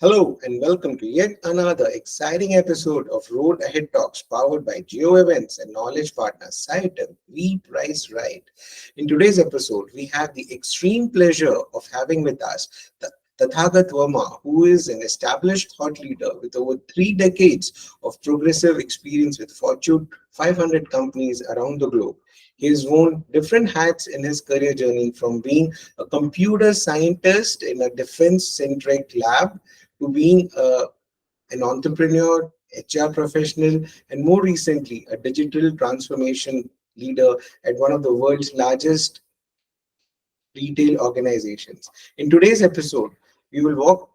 Hello and welcome to yet another exciting episode of Road Ahead Talks powered by Jio Events and knowledge partner Sciative. We price right. In today's episode, we have the extreme pleasure of having with us the Tathagat Varma, who is an established thought leader with over 3 decades of progressive experience with Fortune 500 companies around the globe. He has worn different hats in his career journey from being a computer scientist in a defense centric lab to being an entrepreneur, HR professional, and more recently, a digital transformation leader at one of the world's largest retail organizations. In today's episode, we will walk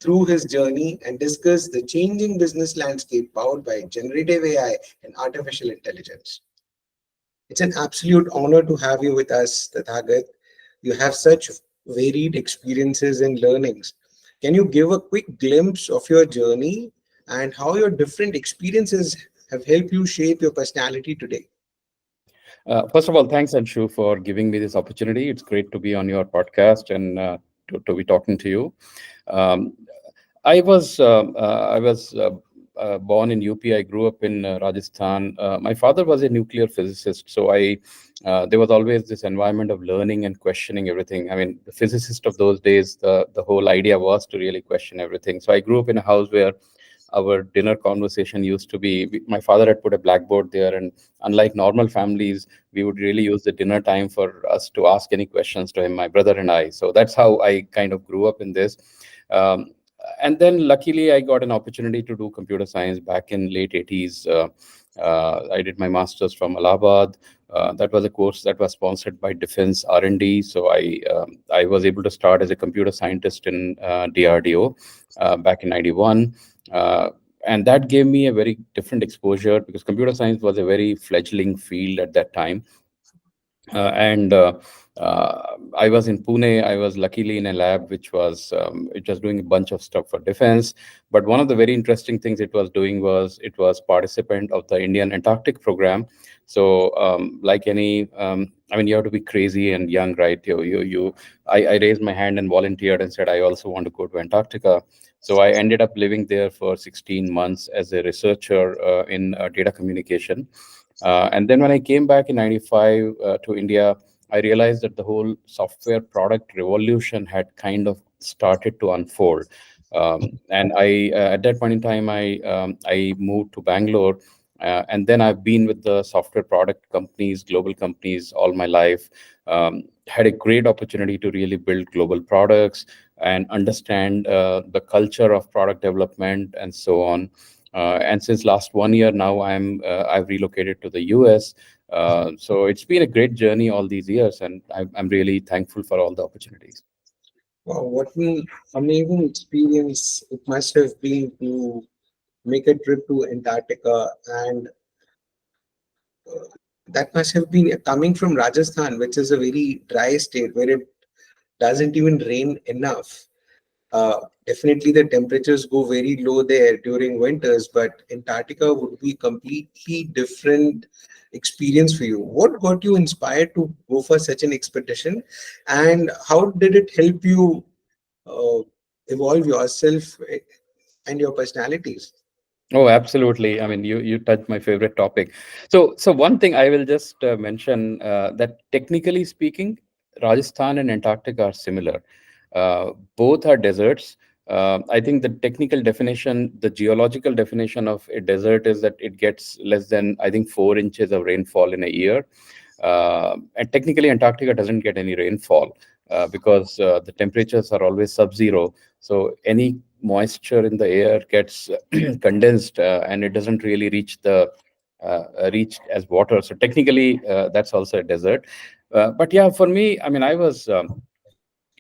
through his journey and discuss the changing business landscape powered by generative AI and artificial intelligence. It's an absolute honor to have you with us, Tathagat. You have such varied experiences and learnings. Can you give a quick glimpse of your journey and how your different experiences have helped you shape your personality today? First of all, thanks, Anshu, for giving me this opportunity. It's great to be on your podcast and to be talking to you. Um, I was born in UP. I grew up in Rajasthan. My father was a nuclear physicist, so I there was always this environment of learning and questioning everything. I mean, the physicist of those days, the whole idea was to really question everything. So I grew up in a house where our dinner conversation used to be my father had put a blackboard there, and unlike normal families, we would really use the dinner time for us to ask any questions to him, my brother and I. So that's how I kind of grew up in this. um, and then luckily I got an opportunity to do computer science back in late 80s. I did my master's from Allahabad. That was a course that was sponsored by Defense R&D. So I was able to start as a computer scientist in DRDO back in 91. Uh, and that gave me a very different exposure because computer science was a very fledgling field at that time. And I was in Pune. I was luckily in a lab which was it was doing a bunch of stuff for defense. But one of the very interesting things it was doing was it was participant of the Indian Antarctic program. So like any, I mean, you have to be crazy and young, right? I raised my hand and volunteered and said I also want to go to Antarctica. So I ended up living there for 16 months as a researcher in data communication. And then when I came back in 95 to India, I realized that the whole software product revolution had kind of started to unfold. And at that point in time, I moved to Bangalore. And then I've been with the software product companies, global companies, all my life. Had a great opportunity to really build global products and understand the culture of product development and so on. And since last 1 year now, I've relocated to the US. So it's been a great journey all these years, and I'm really thankful for all the opportunities. Wow, what an amazing experience it must have been to make a trip to Antarctica. And that must have been coming from Rajasthan, which is a very dry state where it doesn't even rain enough. Definitely, the temperatures go very low there during winters, but Antarctica would be completely different experience for you. What got you inspired to go for such an expedition, and how did it help you uh, evolve yourself and your personalities? Oh, absolutely. I mean, you touched my favorite topic. So one thing I will just mention that technically speaking, Rajasthan and Antarctica are similar. Both are deserts. I think the technical definition, the geological definition of a desert is that it gets less than, I think, 4 inches of rainfall in a year. And technically, Antarctica doesn't get any rainfall because the temperatures are always sub-zero. So any moisture in the air gets condensed and it doesn't really reach as water. So technically, that's also a desert. But yeah, for me, I mean, I was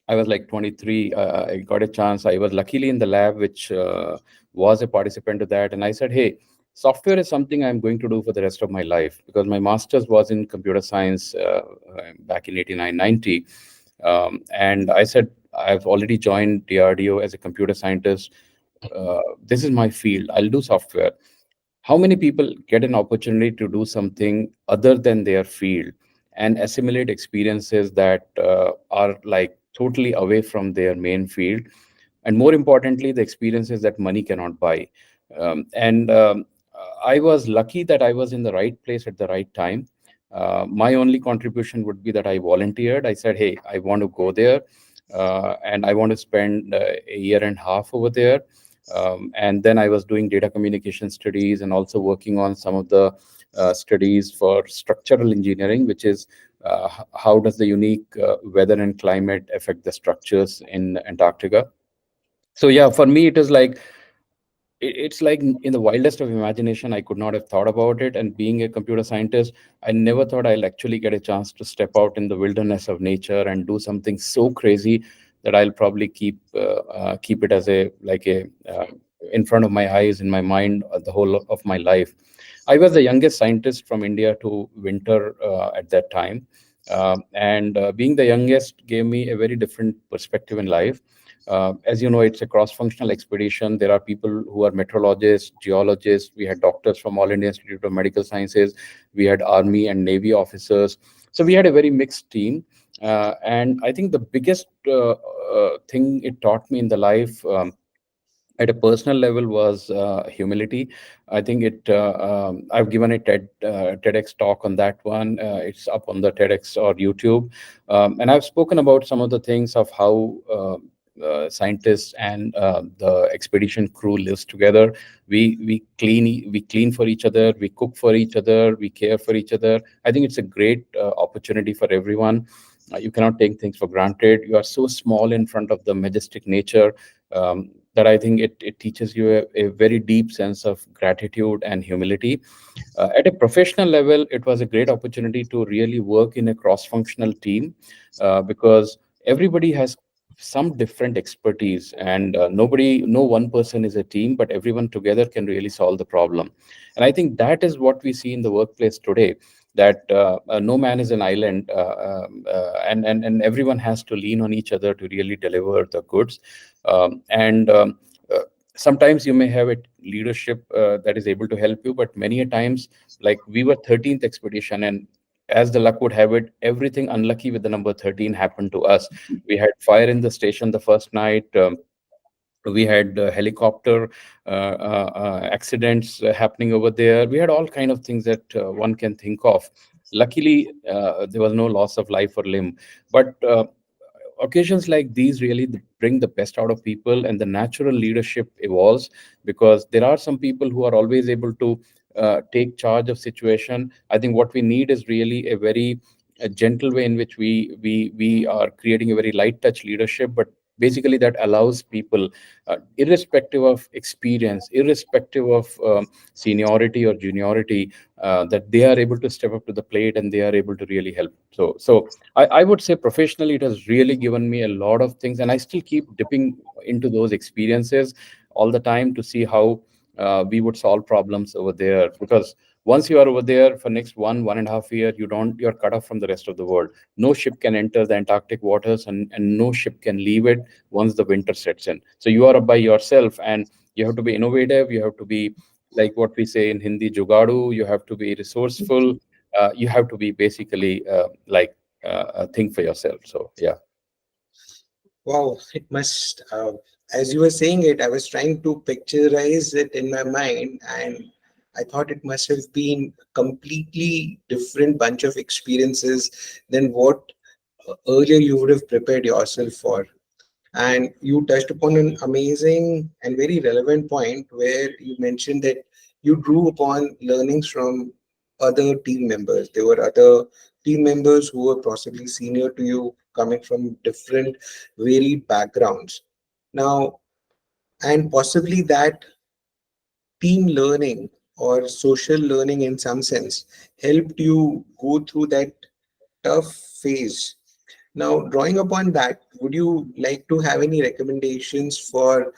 like 23. I got a chance. I was luckily in the lab, which was a participant to that. And I said, hey, software is something I'm going to do for the rest of my life because my master's was in computer science back in 89, 90. And I said, I've already joined DRDO as a computer scientist. This is my field. I'll do software. How many people get an opportunity to do something other than their field and assimilate experiences that are like totally away from their main field? and more importantly, the experiences that money cannot buy. And I was lucky that I was in the right place at the right time. My only contribution would be that I volunteered. I said, hey, I want to go there, and I want to spend a year and a half over there. And then I was doing data communication studies and also working on some of the studies for structural engineering, which is how does the unique weather and climate affect the structures in Antarctica. So yeah, for me, it is like it's like in the wildest of imagination, I could not have thought about it. And being a computer scientist, I never thought I'll actually get a chance to step out in the wilderness of nature and do something so crazy that I'll probably keep it as a like a in front of my eyes, in my mind, the whole of my life. I was the youngest scientist from India to winter at that time. And being the youngest gave me a very different perspective in life. As you know, it's a cross-functional expedition. There are people who are meteorologists, geologists. We had doctors from All India Institute of Medical Sciences. We had Army and Navy officers. So we had a very mixed team. And I think the biggest thing it taught me in the life, at a personal level, was humility. I think I've given a TEDx talk on that one. It's up on the TEDx or YouTube. And I've spoken about some of the things of how scientists and the expedition crew lives together. We clean for each other, we cook for each other, we care for each other. I think it's a great opportunity for everyone. You cannot take things for granted. You are so small in front of the majestic nature, that I think it teaches you a very deep sense of gratitude and humility. At a professional level, it was a great opportunity to really work in a cross-functional team, because everybody has some different expertise, and no one person is a team, but everyone together can really solve the problem. And I think that is what we see in the workplace today, that no man is an island, and everyone has to lean on each other to really deliver the goods. And uh, Sometimes you may have a leadership that is able to help you, but many a times, like we were 13th expedition, and as the luck would have it, everything unlucky with the number 13 happened to us. We had fire in the station the first night. We had helicopter accidents happening over there. We had all kind of things that one can think of. Luckily, there was no loss of life or limb, but occasions like these really bring the best out of people, and the natural leadership evolves, because there are some people who are always able to take charge of situation. I think what we need is really a gentle way in which we are creating a very light touch leadership, but basically that allows people, irrespective of experience, irrespective of seniority or juniority, that they are able to step up to the plate and they are able to really help. So I would say professionally, it has really given me a lot of things, and I still keep dipping into those experiences all the time to see how we would solve problems over there. Because once you are over there for next 1.5 year, you're cut off from the rest of the world. No ship can enter the Antarctic waters, and no ship can leave it once the winter sets in. So you are by yourself, and you have to be innovative. You have to be, like what we say in Hindi, jugadu. You have to be resourceful. You have to be basically think for yourself. So yeah. Wow, it must, as you were saying it, I was trying to picturize it in my mind, and I thought it must have been a completely different bunch of experiences than what earlier you would have prepared yourself for. And you touched upon an amazing and very relevant point where you mentioned that you drew upon learnings from other team members. There were other team members who were possibly senior to you, coming from different, varied backgrounds. Now, and possibly that team learning or social learning in some sense helped you go through that tough phase. Now, drawing upon that, would you like to have any recommendations for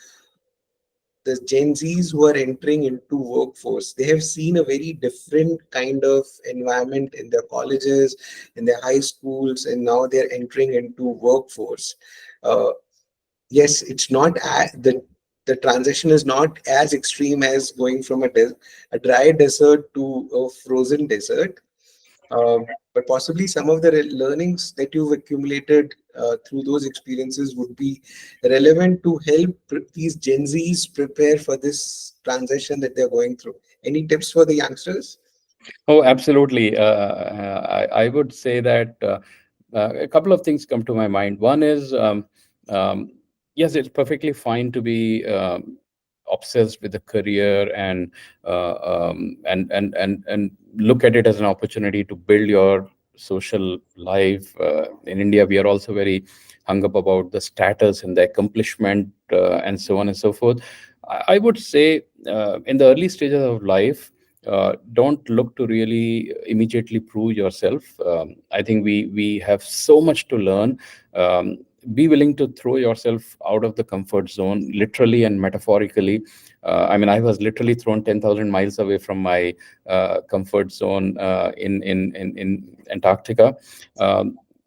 the Gen Zs who are entering into workforce? They have seen a very different kind of environment in their colleges, in their high schools, and now they're entering into workforce. Uh, yes, it's not the transition is not as extreme as going from a dry desert to a frozen desert, But possibly some of the learnings that you've accumulated through those experiences would be relevant to help these Gen Zs prepare for this transition that they're going through. Any tips for the youngsters? Oh, absolutely. I would say that a couple of things come to my mind. One is, um, yes, it's perfectly fine to be obsessed with a career and and look at it as an opportunity to build your social life. In India, we are also very hung up about the status and the accomplishment and so on and so forth. I would say in the early stages of life, don't look to really immediately prove yourself. I think we have so much to learn. Um, be willing to throw yourself out of the comfort zone, literally and metaphorically. I mean, I was literally thrown 10,000 miles away from my comfort zone in Antarctica.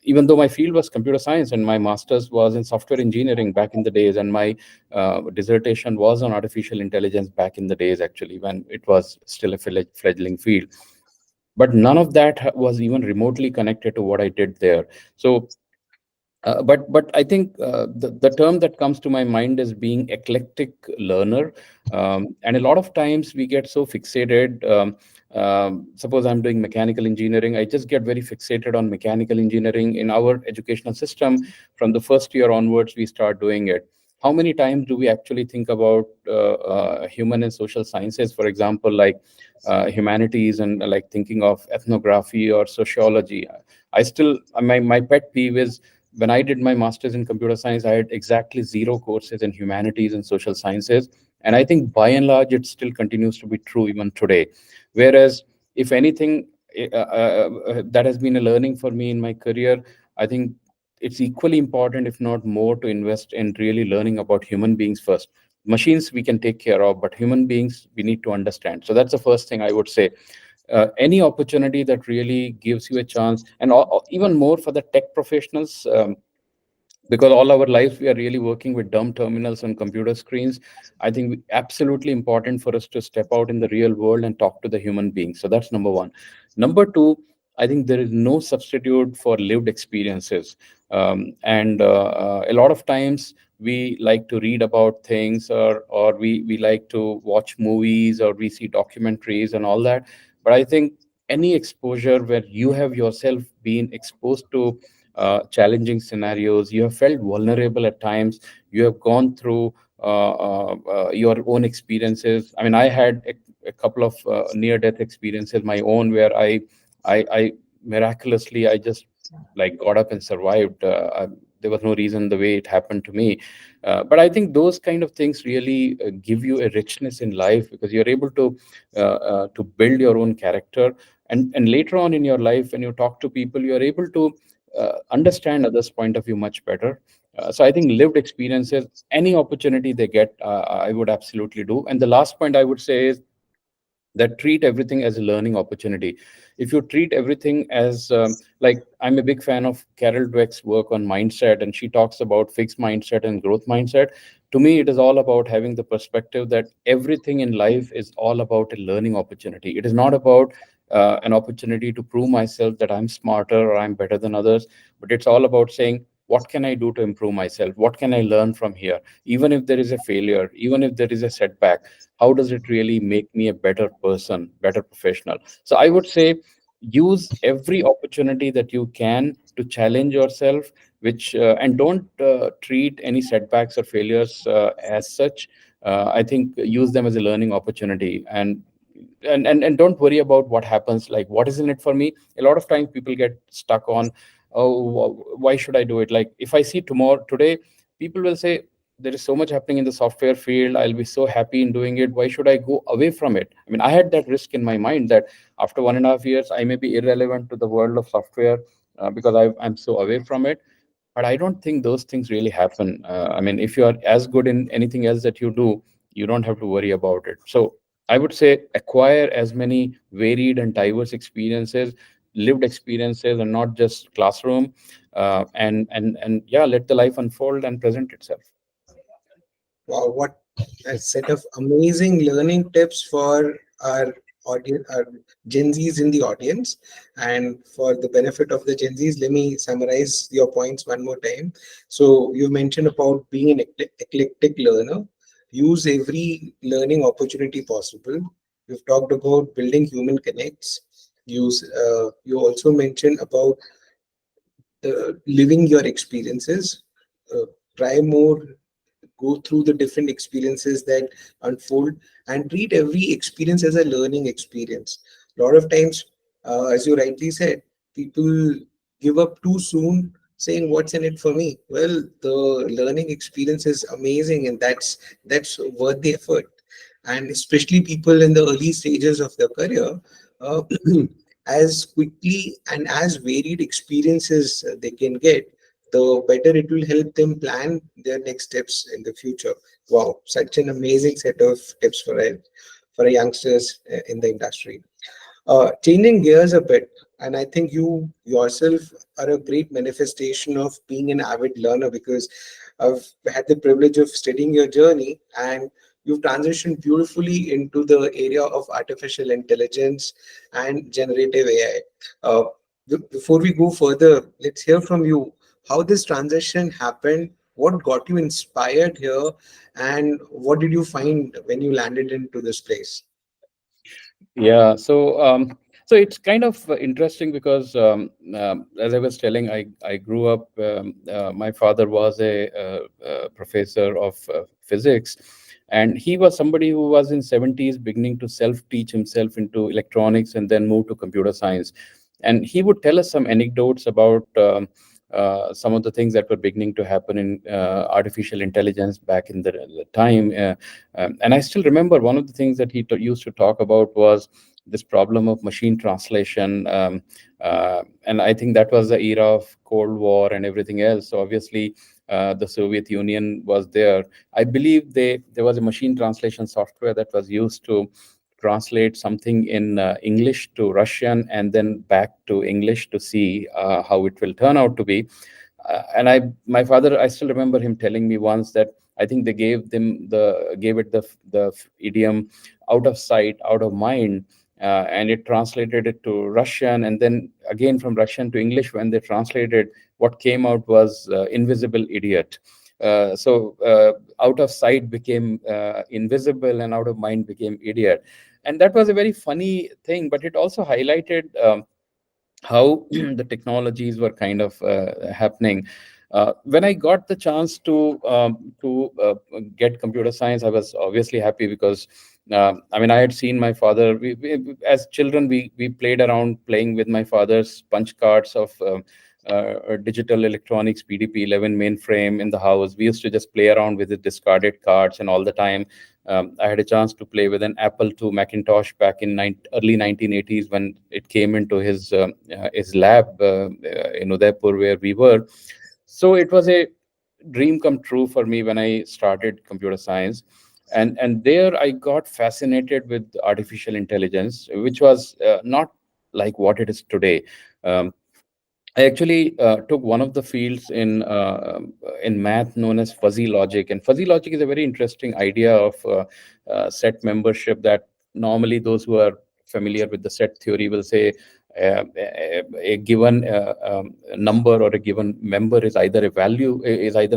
Even though my field was computer science and my master's was in software engineering back in the days, and my dissertation was on artificial intelligence back in the days, actually, when it was still a fledgling field. But none of that was even remotely connected to what I did there. So but I think the term that comes to my mind is being eclectic learner, and a lot of times we get so fixated. Suppose I'm doing mechanical engineering, I just get very fixated on mechanical engineering. In our educational system, from the first year onwards, we start doing it. How many times do we actually think about human and social sciences, for example, like humanities, and like thinking of ethnography or sociology? I still, my pet peeve is, when I did my master's in computer science, I had exactly zero courses in humanities and social sciences. And I think by and large, it still continues to be true even today. Whereas, if anything, that has been a learning for me in my career. I think it's equally important, if not more, to invest in really learning about human beings first. Machines we can take care of, but human beings we need to understand. So that's the first thing I would say. Any opportunity that really gives you a chance, and even more for the tech professionals, because all our lives we are really working with dumb terminals and computer screens. I think absolutely important for us to step out in the real world and talk to the human beings. So that's number one. Number two, I think there is no substitute for lived experiences. And A lot of times we like to read about things, or we like to watch movies, or we see documentaries and all that. But I think any exposure where you have yourself been exposed to challenging scenarios, you have felt vulnerable at times, you have gone through your own experiences. I mean, I had a couple of near death experiences my own, where I miraculously, I just like got up and survived. There was no reason the way it happened to me. But I think those kind of things really give you a richness in life, because you're able to build your own character. And later on in your life, when you talk to people, you're able to understand others' point of view much better. So I think lived experiences, any opportunity they get, I would absolutely do. And the last point I would say is that treat everything as a learning opportunity. If you treat everything as like, I'm a big fan of Carol Dweck's work on mindset, and she talks about fixed mindset and growth mindset. To me, it is all about having the perspective that everything in life is all about a learning opportunity. It is not about an opportunity to prove myself that I'm smarter or I'm better than others, but it's all about saying, what can I do to improve myself? What can I learn from here? Even if there is a failure, even if there is a setback, how does it really make me a better person, better professional? So I would say, use every opportunity that you can to challenge yourself, which and don't treat any setbacks or failures as such. I think use them as a learning opportunity, and don't worry about what happens, like what is in it for me. A lot of times people get stuck on, oh, why should I do it? Like, if I see tomorrow today, people will say, there is so much happening in the software field, I'll be so happy in doing it, why should I go away from it? I mean, I had that risk in my mind that after 1.5 years I may be irrelevant to the world of software, because I'm so away from it. But I don't think those things really happen. I mean, if you are as good in anything else that you do, you don't have to worry about it. So I would say, acquire as many varied and diverse experiences, lived experiences, and not just classroom. And yeah, let the life unfold and present itself. Wow, what a set of amazing learning tips for our audience, Gen Zs in the audience. And for the benefit of the Gen Zs, let me summarize your points one more time. So you mentioned about being an eclectic learner. Use every learning opportunity possible. You've talked about building human connects. You also mentioned about living your experiences. Try more, go through the different experiences that unfold, and treat every experience as a learning experience. A lot of times, as you rightly said, people give up too soon, saying what's in it for me. Well, the learning experience is amazing, and that's worth the effort. And especially people in the early stages of their career, uh, as quickly and as varied experiences they can get, the better it will help them plan their next steps in the future. Wow, such an amazing set of tips for a youngsters in the industry. Changing gears a bit, and I think you yourself are a great manifestation of being an avid learner, because I've had the privilege of studying your journey, and you've transitioned beautifully into the area of artificial intelligence and generative AI. Uh, Before we go further, let's hear from you how this transition happened, what got you inspired here, and what did you find when you landed into this place? Yeah, so it's kind of interesting because as I was telling, I grew up. My father was a professor of physics, and he was somebody who was in 70s beginning to self-teach himself into electronics and then move to computer science. And he would tell us some anecdotes about some of the things that were beginning to happen in artificial intelligence back in the time. And I still remember one of the things that he used to talk about was this problem of machine translation. And I think that was the era of Cold War and everything else. So obviously, the Soviet Union was there. I believe there was a machine translation software that was used to translate something in English to Russian and then back to English to see how it will turn out to be. My father, I still remember him telling me once that I think they gave it the idiom out of sight, out of mind, and it translated it to Russian, and then again from Russian to English. When they translated, what came out was invisible idiot. Out of sight became invisible, and out of mind became idiot, and that was a very funny thing. But it also highlighted. How the technologies were kind of happening. When I got the chance to get computer science, I was obviously happy because I mean I had seen my father. As children, we played around playing with my father's punch cards of digital electronics PDP-11 mainframe in the house. We used to just play around with the discarded cards, and all the time I had a chance to play with an Apple II Macintosh back in early 1980s when it came into his lab in Udaipur where we were. So it was a dream come true for me when I started computer science. And there I got fascinated with artificial intelligence, which was not like what it is today. Um, I actually took one of the fields in math known as fuzzy logic, and fuzzy logic is a very interesting idea of set membership. That normally those who are familiar with the set theory will say a given number or a given member is either a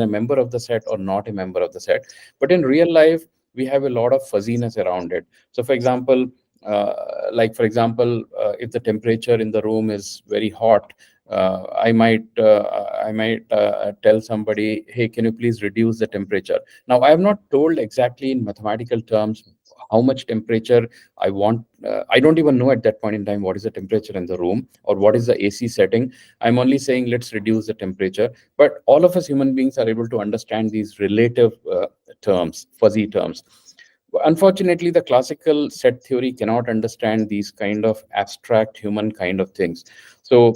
member of the set or not a member of the set. But in real life, we have a lot of fuzziness around it. So, for example, if the temperature in the room is very hot, I might tell somebody, hey, can you please reduce the temperature? Now, I have not told exactly in mathematical terms how much temperature I want. I don't even know at that point in time what is the temperature in the room or what is the AC setting. I'm only saying let's reduce the temperature. But all of us human beings are able to understand these relative terms, fuzzy terms. Unfortunately, the classical set theory cannot understand these kind of abstract human kind of things. So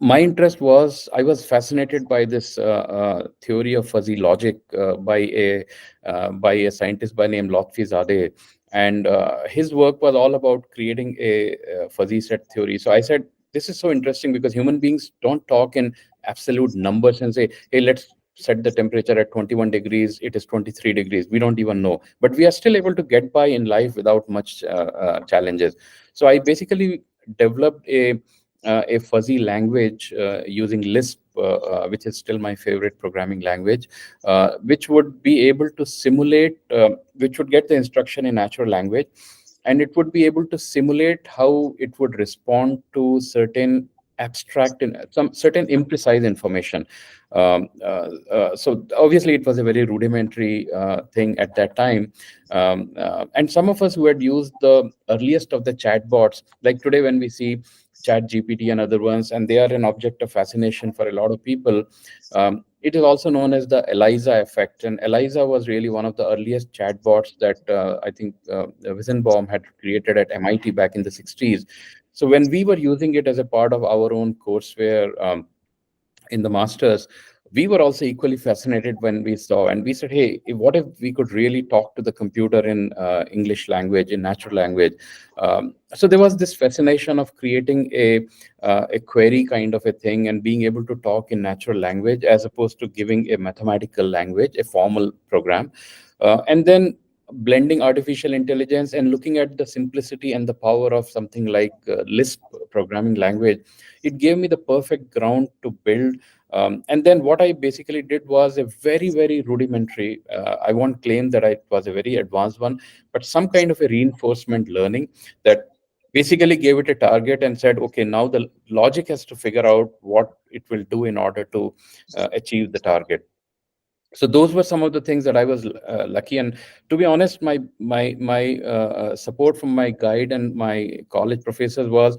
my interest was, I was fascinated by this theory of fuzzy logic by a scientist by name Lotfi Zadeh, and his work was all about creating a fuzzy set theory. So I said, this is so interesting because human beings don't talk in absolute numbers and say, hey, let's set the temperature at 21 degrees, it is 23 degrees. We don't even know, but we are still able to get by in life without much challenges. So I basically developed a fuzzy language using Lisp, which is still my favorite programming language, which would be able to simulate, which would get the instruction in natural language, and it would be able to simulate how it would respond to certain abstract and some certain imprecise information. So obviously it was a very rudimentary thing at that time, and some of us who had used the earliest of the chatbots, like today when we see chat gpt and other ones, and they are an object of fascination for a lot of people. It is also known as the Eliza effect, and Eliza was really one of the earliest chatbots that I think Weizenbaum had created at MIT back in the 60s. So when we were using it as a part of our own courseware in the masters, we were also equally fascinated when we saw, and we said, hey, what if we could really talk to the computer in English language, in natural language? So there was this fascination of creating a query kind of a thing and being able to talk in natural language as opposed to giving a mathematical language, a formal program. And then blending artificial intelligence and looking at the simplicity and the power of something like Lisp programming language, it gave me the perfect ground to build. And then what I basically did was a very, very rudimentary, I won't claim that it was a very advanced one, but some kind of a reinforcement learning that basically gave it a target and said, okay, now the logic has to figure out what it will do in order to achieve the target. So those were some of the things that I was lucky. And to be honest, my support from my guide and my college professors was,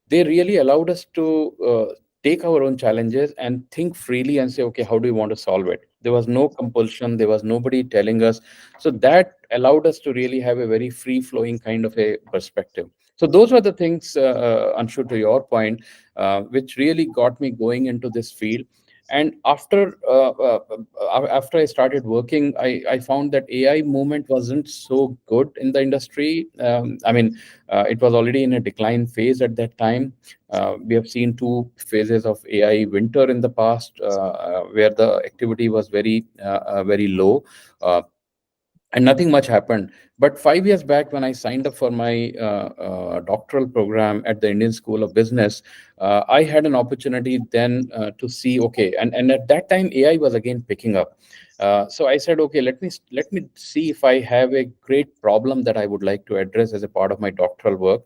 they really allowed us to take our own challenges and think freely and say, okay, how do we want to solve it? There was no compulsion, there was nobody telling us. So that allowed us to really have a very free flowing kind of a perspective. So those were the things, Anshu, to your point, which really got me going into this field. And after I started working, I found that AI movement wasn't so good in the industry. I mean, it was already in a decline phase at that time. We have seen two phases of AI winter in the past, where the activity was very low. And nothing much happened. But 5 years back, when I signed up for my doctoral program at the Indian School of Business, I had an opportunity then to see, okay, and at that time AI was again picking up. So I said, okay, let me see if I have a great problem that I would like to address as a part of my doctoral work.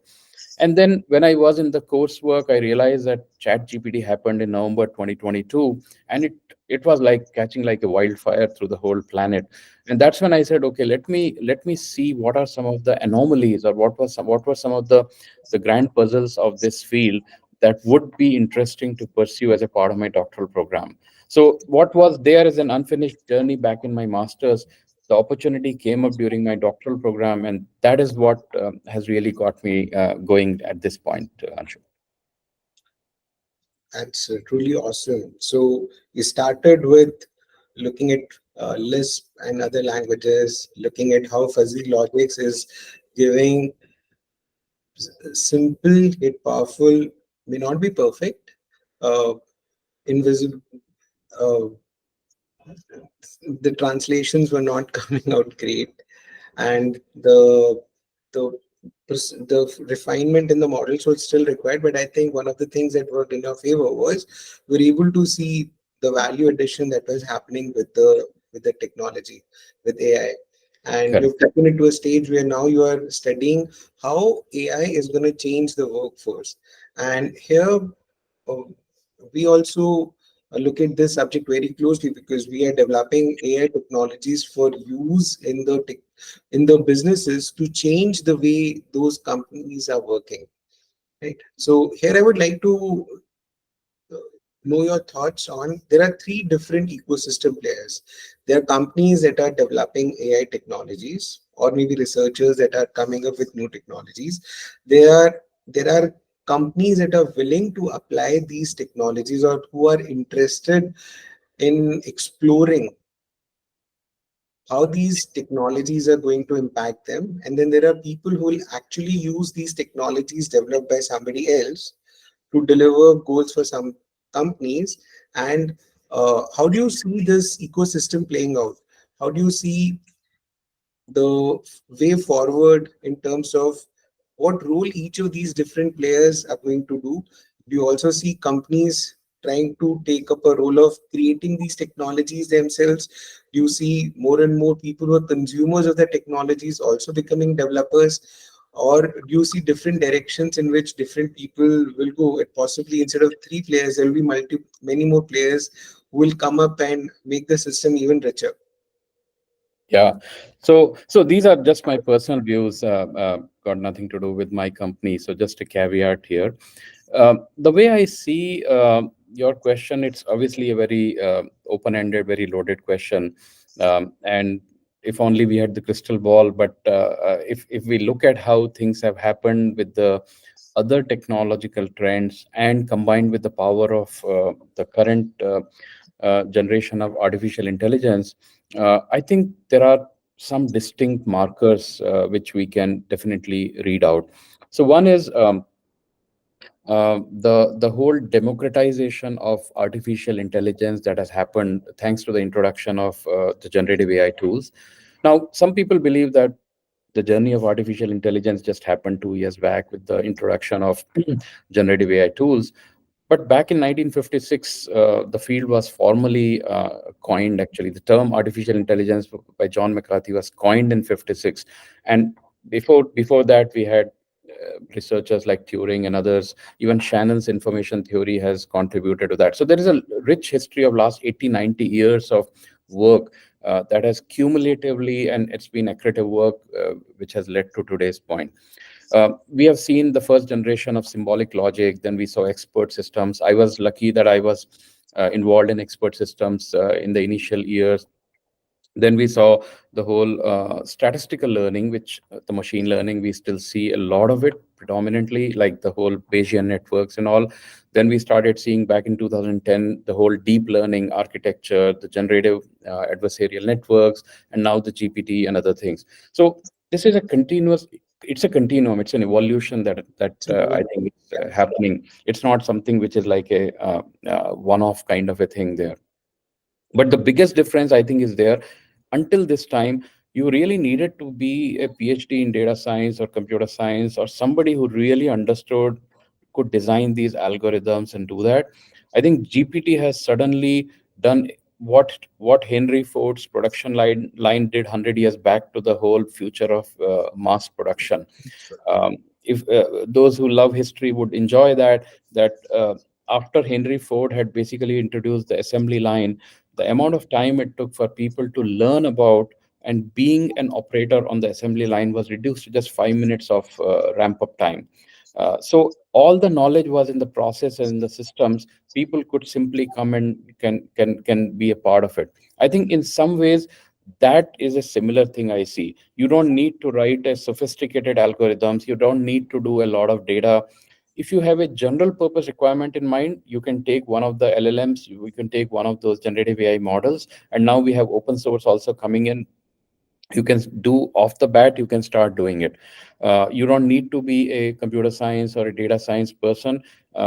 And then when I was in the coursework, I realized that ChatGPT happened in November 2022, and it was like catching like a wildfire through the whole planet. And that's when I said, okay, let me see what are some of the anomalies, or what were some of the grand puzzles of this field that would be interesting to pursue as a part of my doctoral program. So what was there as an unfinished journey back in my master's, the opportunity came up during my doctoral program, and that is what has really got me going at this point, Anshu. That's truly awesome. So you started with looking at Lisp and other languages, looking at how fuzzy logics is giving simple yet powerful, may not be perfect, uh, invisible. Uh, the translations were not coming out great, and the the refinement in the models was still required. But I think one of the things that worked in our favor was we're able to see the value addition that was happening with the technology, with AI. And Correct. you've taken it to a stage where now you are studying how AI is going to change the workforce. And here uh, we also look at this subject very closely because we are developing AI technologies for use in in the businesses to change the way those companies are working. Right. So here I would like to uh, know your thoughts on, there are three different ecosystem players. There are companies that are developing AI technologies, or maybe researchers that are coming up with new technologies. There are companies that are willing to apply these technologies, or who are interested in exploring how these technologies are going to impact them. And then there are people who will actually use these technologies developed by somebody else to deliver goals for some companies. And How do you see this ecosystem playing out? How do you see the way forward in terms of what role each of these different players are going to do? Do you also see companies trying to take up a role of creating these technologies themselves? Do you see more and more people who are consumers of the technologies also becoming developers? Or do you see different directions in which different people will go? And possibly instead of three players, there will be many more players who will come up and make the system even richer. Yeah. So these are just my personal views. Got nothing to do with my company. So just a caveat here. The way I see your question, it's obviously a very open-ended, very loaded question. And if only we had the crystal ball. But if we look at how things have happened with the other technological trends and combined with the power of the current generation of artificial intelligence, I think there are some distinct markers which we can definitely read out. So one is the whole democratization of artificial intelligence that has happened thanks to the introduction of the generative AI tools. Now, some people believe that the journey of artificial intelligence just happened 2 years back with the introduction of generative AI tools. But back in 1956, the field was formally coined. Actually, the term artificial intelligence by John McCarthy was coined in '56, and before that, we had researchers like Turing and others. Even Shannon's information theory has contributed to that. So there is a rich history of last 80, 90 years of work that has cumulatively, and it's been accretive work which has led to today's point. We have seen the first generation of symbolic logic, then we saw expert systems. I was lucky that I was involved in expert systems in the initial years. Then we saw the whole statistical learning, which the machine learning, we still see a lot of it predominantly, like the whole Bayesian networks and all. Then we started seeing back in 2010 the whole deep learning architecture, the generative adversarial networks, and now the GPT and other things. So this is a continuous, it's a continuum, it's an evolution that I think is happening. It's not something which is like a one-off kind of a thing there. But the biggest difference, I think, is there. Until this time, you really needed to be a PhD in data science or computer science, or somebody who really understood, could design these algorithms and do that. I think GPT has suddenly done what Henry Ford's production line did 100 years back to the whole future of mass production. If those who love history would enjoy that after Henry Ford had basically introduced the assembly line, the amount of time it took for people to learn about and being an operator on the assembly line was reduced to just 5 minutes of ramp up time. So all the knowledge was in the process and in the systems. People could simply come and can be a part of it. I think in some ways that is a similar thing I see. You don't need to write a sophisticated algorithms. You don't need to do a lot of data. If you have a general purpose requirement in mind, you can take one of the LLMs, you can take one of those generative AI models, and now we have open source also coming in. You can do off the bat, you can start doing it. You don't need to be a computer science or a data science person.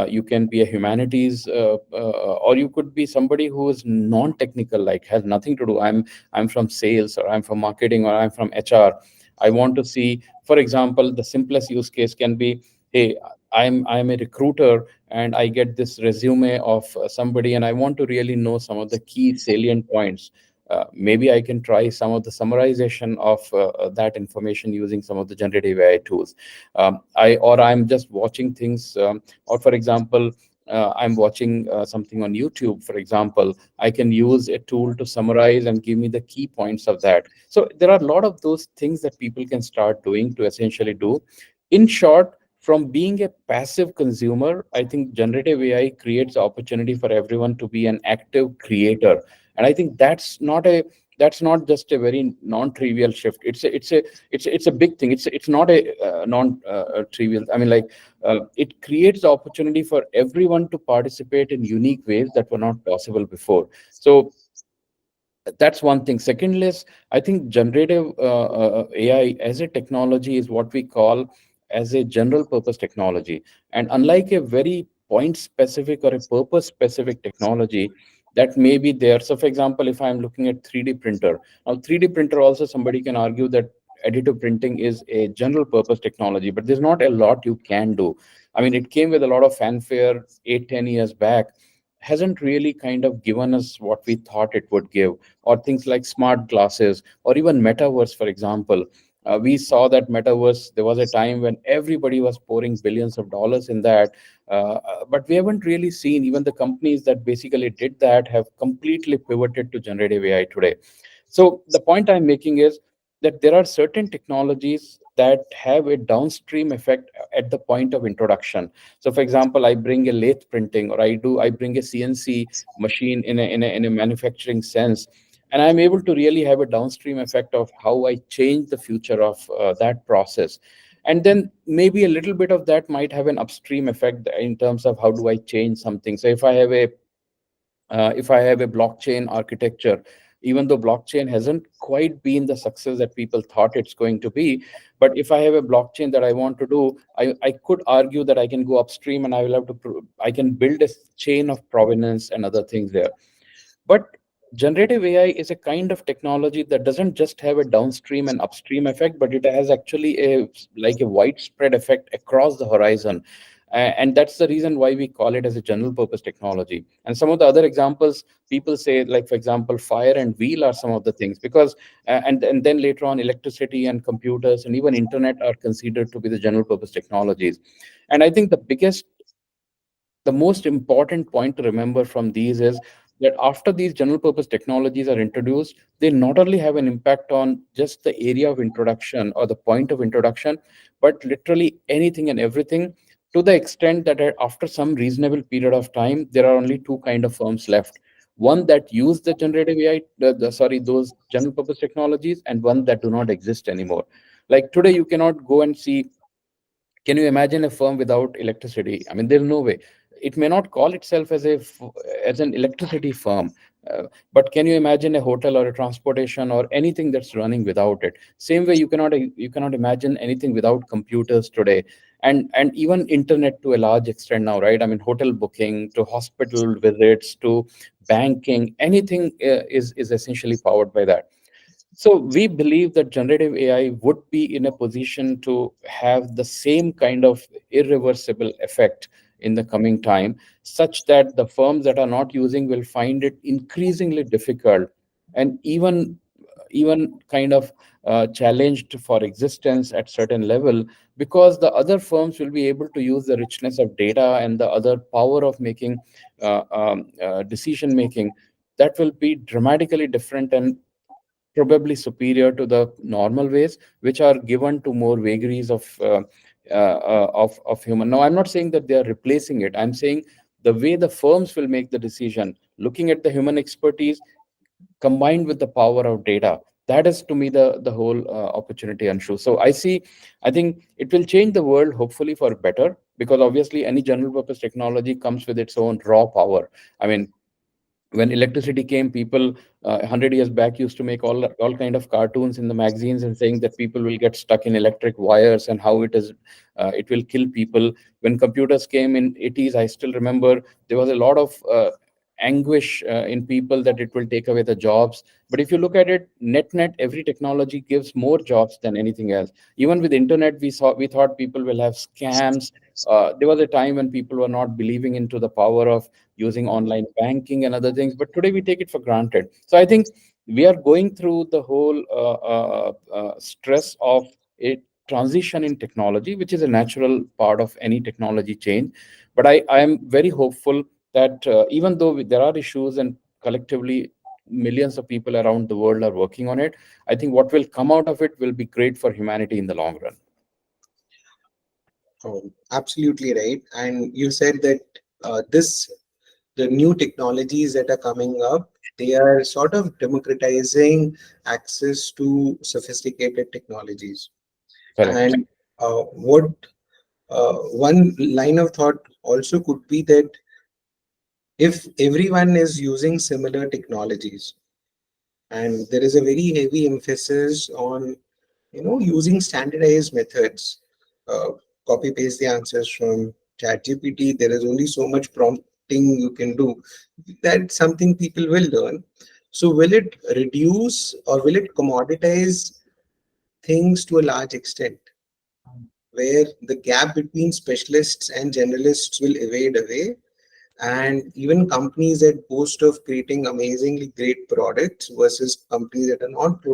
You can be a humanities, or you could be somebody who is non-technical, like has nothing to do. I'm from sales, or I'm from marketing, or I'm from HR. I want to see, for example, the simplest use case can be, hey, I'm a recruiter and I get this resume of somebody, and I want to really know some of the key salient points. Maybe I can try some of the summarization of that information using some of the generative AI tools. I'm just watching things, or for example, I'm watching something on YouTube, for example. I can use a tool to summarize and give me the key points of that. So there are a lot of those things that people can start doing to essentially do. In short, from being a passive consumer, I think generative AI creates opportunity for everyone to be an active creator. And I think that's not just a very non-trivial shift. It's a big thing. It's not a non trivial, I mean, like, it creates the opportunity for everyone to participate in unique ways that were not possible before. So that's one thing. Secondly, is I think generative AI as a technology is what we call as a general purpose technology. And unlike a very point specific or a purpose specific technology, that may be there. So for example, if I'm looking at 3D printer, now 3D printer also, somebody can argue that additive printing is a general purpose technology, but there's not a lot you can do. I mean, it came with a lot of fanfare 8, 10 years back, hasn't really kind of given us what we thought it would give. Or things like smart glasses, or even metaverse, for example. We saw that metaverse, there was a time when everybody was pouring billions of dollars in that, but we haven't really seen, even the companies that basically did that have completely pivoted to generative AI today. So the point I'm making is that there are certain technologies that have a downstream effect at the point of introduction. So for example, I bring a lathe printing, or I bring a CNC machine in a manufacturing sense, and I'm able to really have a downstream effect of how I change the future of that process. And then maybe a little bit of that might have an upstream effect in terms of how do I change something. So if I have a blockchain architecture, even though blockchain hasn't quite been the success that people thought it's going to be, but if I have a blockchain that I want to do, I could argue that I can go upstream, and I will have to I can build a chain of provenance and other things there. But generative AI is a kind of technology that doesn't just have a downstream and upstream effect, but it has actually a like a widespread effect across the horizon. And that's the reason why we call it as a general purpose technology. And some of the other examples, people say, like for example, fire and wheel are some of the things, because and then later on, electricity and computers and even internet are considered to be the general purpose technologies. And I think the most important point to remember from these is that after these general purpose technologies are introduced, they not only have an impact on just the area of introduction or the point of introduction, but literally anything and everything, to the extent that after some reasonable period of time, there are only two kind of firms left. One that use the generative AI, those general purpose technologies, and one that do not exist anymore. Like today, you cannot go and see, can you imagine a firm without electricity? I mean, there's no way. It may not call itself as an electricity firm, but can you imagine a hotel or a transportation or anything that's running without it? Same way, you cannot imagine anything without computers today, and even internet to a large extent now, right? I mean, hotel booking to hospital visits to banking, anything is essentially powered by that. So we believe that generative AI would be in a position to have the same kind of irreversible effect in the coming time, such that the firms that are not using will find it increasingly difficult, and even kind of challenged for existence at certain level, because the other firms will be able to use the richness of data and the other power of making decision making, that will be dramatically different and probably superior to the normal ways, which are given to more vagaries of human. Now, I'm not saying that they are replacing it. I'm saying the way the firms will make the decision, looking at the human expertise combined with the power of data, that is to me the whole opportunity, Anshu. So I think it will change the world, hopefully for better, because obviously any general purpose technology comes with its own raw power. I mean, when electricity came, people 100 years back used to make all kind of cartoons in the magazines and saying that people will get stuck in electric wires and how it will kill people. When computers came in 80s, I still remember there was a lot of anguish in people that it will take away the jobs. But if you look at it, net every technology gives more jobs than anything else. Even with internet, we thought people will have scams. There was a time when people were not believing into the power of using online banking and other things, but today we take it for granted. So I think we are going through the whole stress of a transition in technology, which is a natural part of any technology change. But I am very hopeful that even though there are issues and collectively millions of people around the world are working on it, I think what will come out of it will be great for humanity in the long run. Oh, absolutely right. And you said that the new technologies that are coming up, they are sort of democratizing access to sophisticated technologies. Correct. And what one line of thought also could be that if everyone is using similar technologies, and there is a very heavy emphasis on using standardized methods, uh, copy paste the answers from ChatGPT. There is only so much prompt thing you can do. That's something people will learn. So will it reduce or will it commoditize things to a large extent, where the gap between specialists and generalists will evade away, and even companies that boast of creating amazingly great products versus companies that are not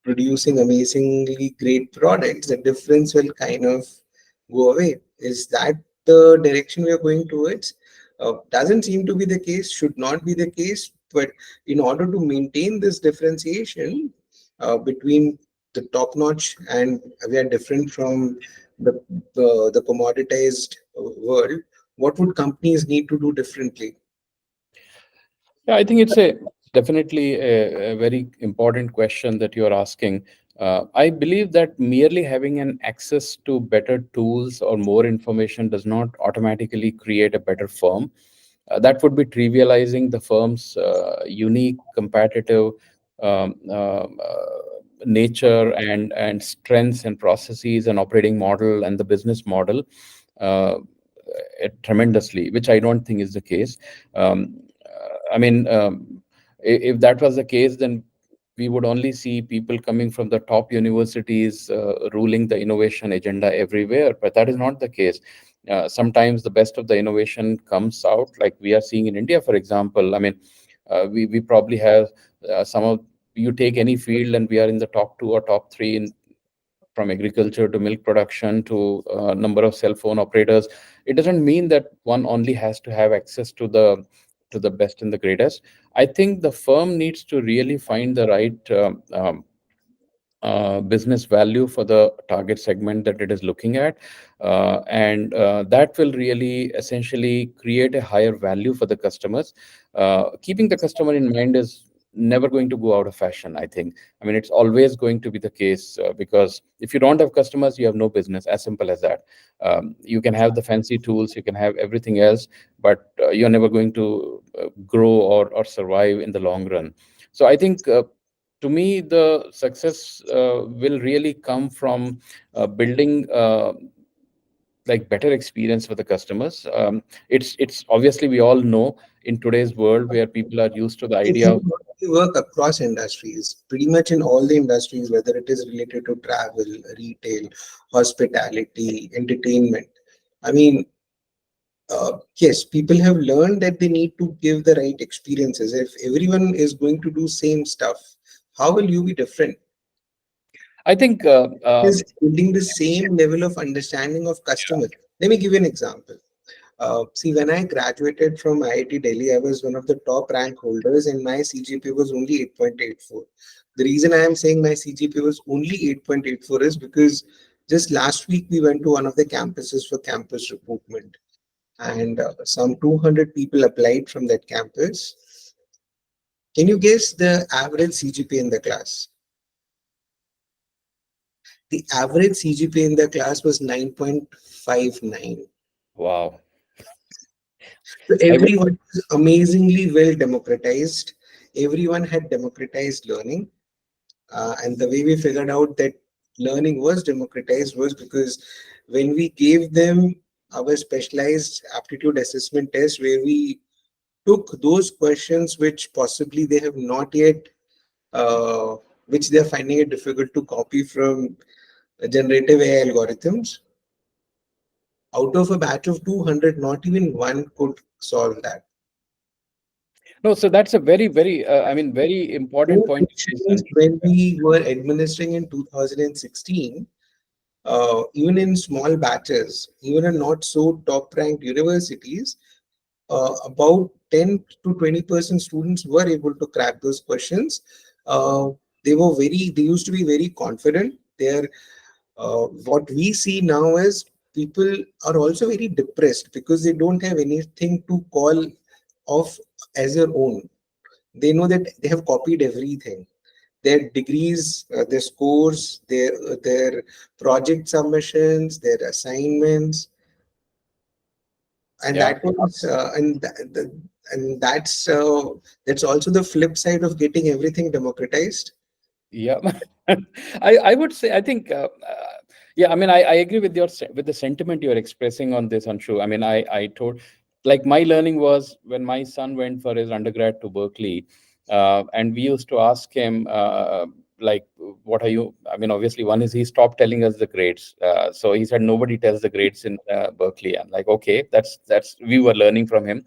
producing amazingly great products, the difference will kind of go away. Is that the direction we are going towards? Doesn't seem to be the case, should not be the case. But in order to maintain this differentiation between the top notch and we are different from the commoditized world, what would companies need to do differently? Yeah, I think it's a definitely a very important question that you are asking. I believe that merely having an access to better tools or more information does not automatically create a better firm. That would be trivializing the firm's unique competitive nature and strengths and processes and operating model and the business model uh, tremendously, which I don't think is the case. I mean, if that was the case, then we would only see people coming from the top universities ruling the innovation agenda everywhere. But that is not the case. Sometimes the best of the innovation comes out, like we are seeing in India, for example. I mean, we probably have some of you take any field, and we are in the top two or top three in from agriculture to milk production to number of cell phone operators. It doesn't mean that one only has to have access to the best and the greatest. I think the firm needs to really find the right business value for the target segment that it is looking at, and that will really essentially create a higher value for the customers. Keeping the customer in mind is never going to go out of fashion, I think. I mean, it's always going to be the case, because if you don't have customers, you have no business, as simple as that. You can have the fancy tools, you can have everything else, but you're never going to grow or survive in the long run. So I think, to me, the success will really come from building like better experience for the customers. It's obviously, we all know, in today's world where people are used to the It idea will of. probably work across industries, pretty much in all the industries, whether it is related to travel, retail, hospitality, entertainment. I mean, yes, people have learned that they need to give the right experiences. If everyone is going to do same stuff, how will you be different? I think Is building the same level of understanding of customer. Let me give you an example. See, when I graduated from IIT Delhi, I was one of the top rank holders, and my CGPA was only 8.84. The reason I am saying my CGPA was only 8.84 is because just last week we went to one of the campuses for campus recruitment, and some 200 people applied from that campus. Can you guess the average CGPA in the class? The average CGPA in the class was 9.59. wow. So I would. everyone was amazingly well democratized. Everyone had democratized learning. And the way we figured out that learning was democratized was because when we gave them our specialized aptitude assessment test, where we took those questions which possibly they have not yet, which they're finding it difficult to copy from generative AI algorithms, out of a batch of 200, not even one could solve that. No, so that's a very, very, I mean, very important Those point you questions, mentioned. when we were administering in 2016, even in small batches, even in not so top ranked universities, about 10 to 20% students were able to crack those questions. Uh, they used to be very confident. What we see now is people are also very depressed because they don't have anything to call off as their own. They know that they have copied everything, their degrees, their scores, their project submissions, their assignments, and Yeah. that was and that's also the flip side of getting everything democratized. Yeah, I would say, I think, yeah, I mean, I agree with with the sentiment you're expressing on this, Anshu. I mean, I told. like my learning was when my son went for his undergrad to Berkeley, and we used to ask him, like, what are you? I mean, obviously, one is he stopped telling us the grades. So he said nobody tells the grades in Berkeley. I'm like, okay, that's we were learning from him.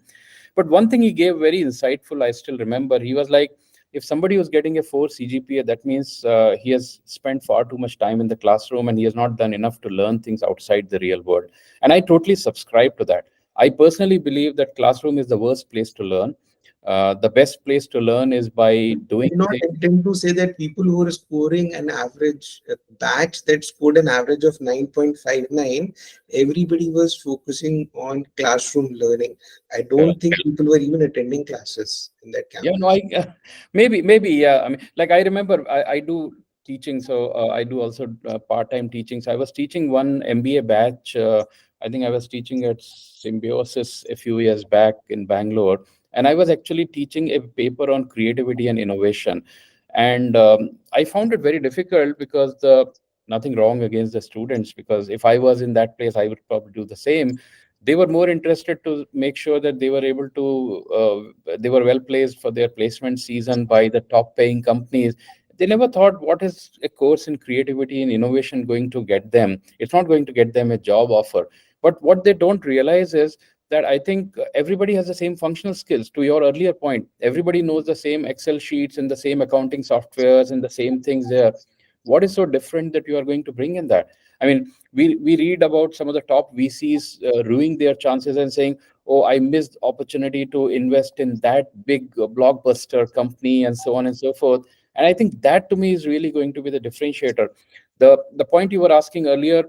But one thing he gave very insightful, I still remember. He was like, if somebody was getting a 4 CGPA, that means he has spent far too much time in the classroom and he has not done enough to learn things outside the real world. And I totally subscribe to that. I personally believe that classroom is the worst place to learn. The best place to learn is by I doing do not things. intend to say that people who are scoring an average batch that scored an average of 9.59, everybody was focusing on classroom learning. I don't think people were even attending classes in that Yeah, no, I campus. maybe, yeah. I mean, like I remember, I do teaching, so I do also part-time teaching. So I was teaching one MBA batch. I think I was teaching at Symbiosis a few years back in Bangalore, and I was actually teaching a paper on creativity and innovation. And I found it very difficult because the nothing wrong against the students, because if I was in that place, I would probably do the same. They were more interested to make sure that they were able to they were well placed for their placement season by the top paying companies. They never thought, what is a course in creativity and innovation going to get them? It's not going to get them a job offer. But what they don't realize is that I think everybody has the same functional skills. To your earlier point, everybody knows the same Excel sheets and the same accounting softwares and the same things there. What is so different that you are going to bring in that? I mean, we read about some of the top VCs ruining their chances and saying, "Oh, I missed opportunity to invest in that big blockbuster company," and so on and so forth. And I think that to me is really going to be the differentiator. The point you were asking earlier,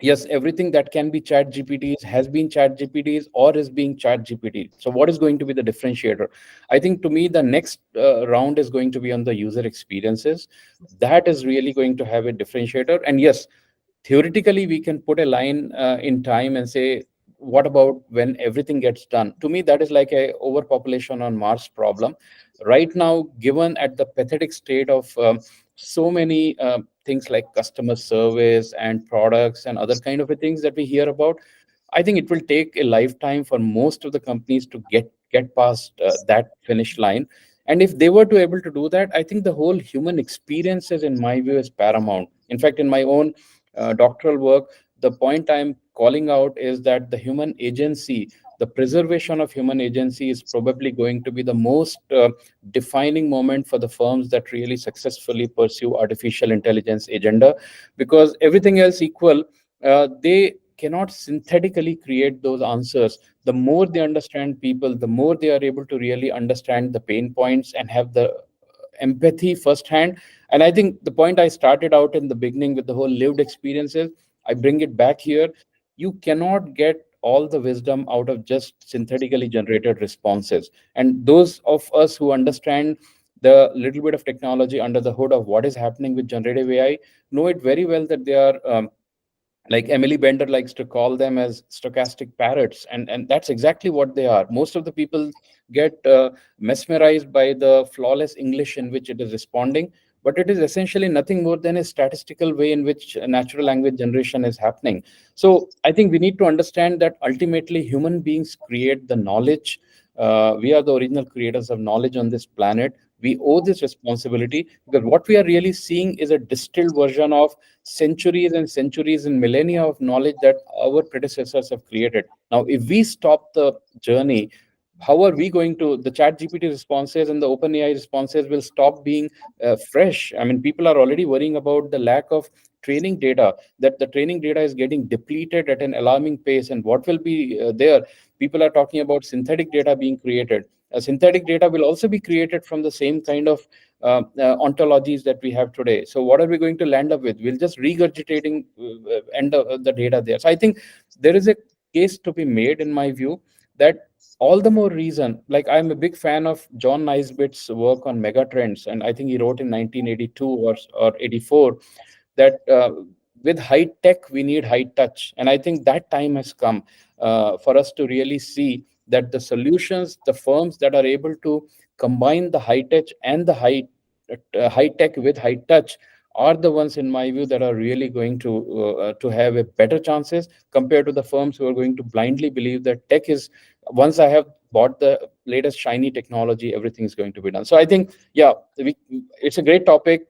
yes, everything that can be chat gpts has been chat gpts or is being chat gpt. So what is going to be the differentiator? I think to me the next round is going to be on the user experiences. That is really going to have a differentiator. And yes, theoretically we can put a line in time and say, what about when everything gets done? To me that is like a overpopulation on Mars problem. Right now, given at the pathetic state of so many things like customer service and products and other kind of a things that we hear about, I think it will take a lifetime for most of the companies to get past that finish line. And if they were to able to do that, I think the whole human experiences, in my view, is paramount. In fact, in my own doctoral work, the point I'm calling out is that the human agency, the preservation of human agency, is probably going to be the most defining moment for the firms that really successfully pursue artificial intelligence agenda. Because everything else equal, they cannot synthetically create those answers. The more they understand people, the more they are able to really understand the pain points and have the empathy firsthand. And I think the point I started out in the beginning with the whole lived experiences, I bring it back here. You cannot get all the wisdom out of just synthetically generated responses. And those of us who understand the little bit of technology under the hood of what is happening with generative AI know it very well, that they are like Emily Bender likes to call them as stochastic parrots, and that's exactly what they are. Most of the people get mesmerized by the flawless English in which it is responding, but it is essentially nothing more than a statistical way in which natural language generation is happening. So I think we need to understand that ultimately human beings create the knowledge. We are the original creators of knowledge on this planet. We owe this responsibility, because what we are really seeing is a distilled version of centuries and centuries and millennia of knowledge that our predecessors have created. Now, if we stop the journey, how are we going to, the chat GPT responses and the OpenAI responses will stop being fresh. I mean, people are already worrying about the lack of training data, that the training data is getting depleted at an alarming pace. And what will be there? People are talking about synthetic data being created. Synthetic data will also be created from the same kind of ontologies that we have today. So what are we going to land up with? We'll just regurgitating end of the data there. So I think there is a case to be made, in my view, that all the more reason, like I'm a big fan of John Naisbitt's work on megatrends, and I think he wrote in 1982 or 84 that with high tech we need high touch. And I think that time has come for us to really see that the solutions, the firms that are able to combine the high touch and the high tech with high touch, are the ones, in my view, that are really going to have a better chances compared to the firms who are going to blindly believe that tech is, once I have bought the latest shiny technology, everything is going to be done. So I think, yeah, it's a great topic.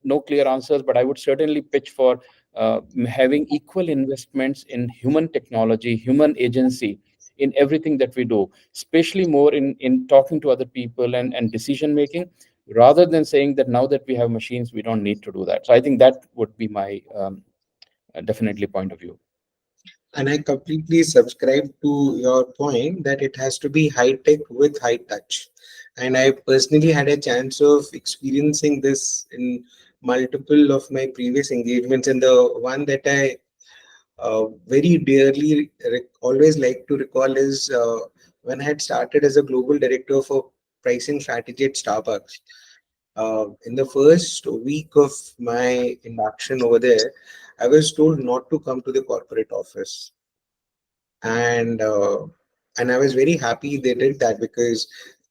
No clear answers, but I would certainly pitch for having equal investments in human technology, human agency in everything that we do, especially more in talking to other people and decision making, rather than saying that now that we have machines, we don't need to do that. So I think that would be my definitely point of view. And I completely subscribe to your point that it has to be high tech with high touch. And I personally had a chance of experiencing this in multiple of my previous engagements. And the one that I very dearly always like to recall is when I had started as a global director for pricing strategy at Starbucks. In the first week of my induction over there, I was told not to come to the corporate office, and I was very happy they did that because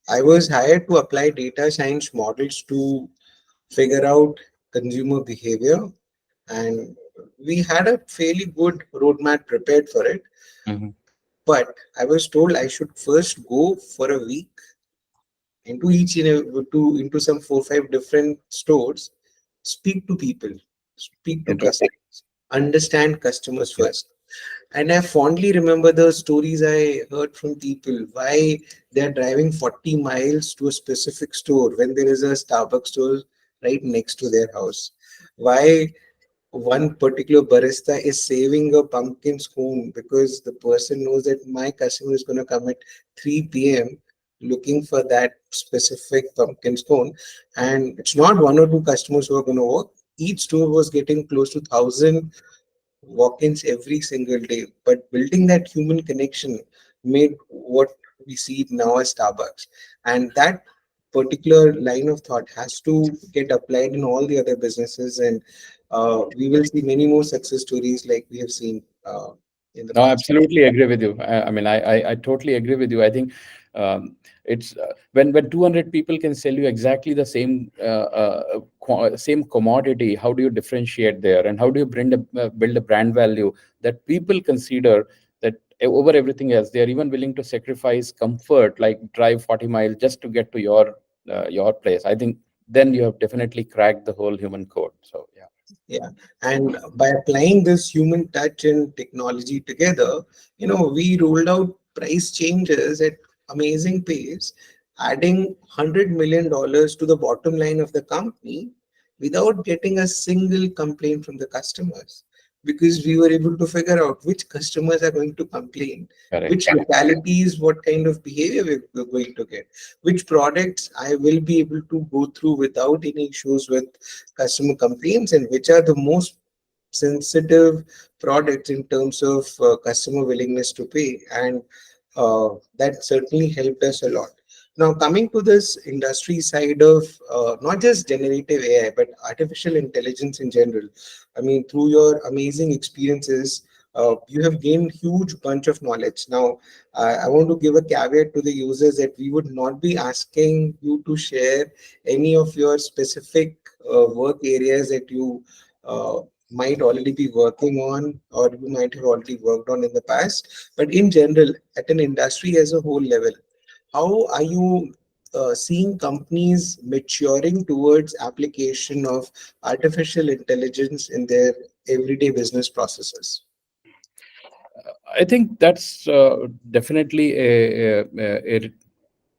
I was hired to apply data science models to figure out consumer behavior, and we had a fairly good roadmap prepared for it. Mhm. But I was told I should first go for a week into into some 4 5 different stores, speak to people, speak to Interesting. customers, understand customers Yeah. first. And I fondly remember the stories I heard from people why they're driving 40 miles to a specific store when there is a Starbucks store right next to their house. Why one particular barista is saving a pumpkin scone because the person knows that my customer is going to come at 3 p.m. looking for that specific pumpkin scone. And it's not one or two customers who are going to work. Each store was getting close to 1,000 walk-ins every single day. But building that human connection made what we see now as Starbucks. And that particular line of thought has to get applied in all the other businesses, and we will see many more success stories like we have seen in the No, I past. absolutely agree with you. I mean, I totally agree with you. I think it's when 200 people can sell you exactly the same same commodity. How do you differentiate there, and how do you build a brand value that people consider that over everything else? They are even willing to sacrifice comfort, like drive 40 miles just to get to your place. I think then you have definitely cracked the whole human code. So yeah. Yeah, and by applying this human touch and technology together, we rolled out price changes at amazing pace, adding $100 million to the bottom line of the company without getting a single complaint from the customers. Because we were able to figure out which customers are going to complain, Correct. which localities, what kind of behavior we're going to get, which products I will be able to go through without any issues with customer complaints, and which are the most sensitive products in terms of customer willingness to pay. And that certainly helped us a lot. Now, coming to this industry side of not just generative AI, but artificial intelligence in general, I mean, through your amazing experiences, you have gained huge bunch of knowledge. Now, I want to give a caveat to the users that we would not be asking you to share any of your specific work areas that you might already be working on or you might have already worked on in the past. But in general, at an industry as a whole level, how are you seeing companies maturing towards application of artificial intelligence in their everyday business processes? I think that's definitely a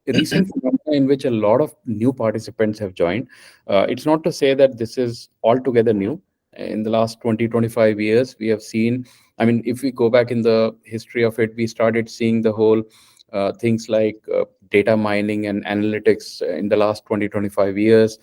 recent phenomenon in which a lot of new participants have joined. It's not to say that this is altogether new. In the last 20-25 years, we have seen, I mean, if we go back in the history of it, we started seeing the whole things like data mining and analytics in the last 20-25 years.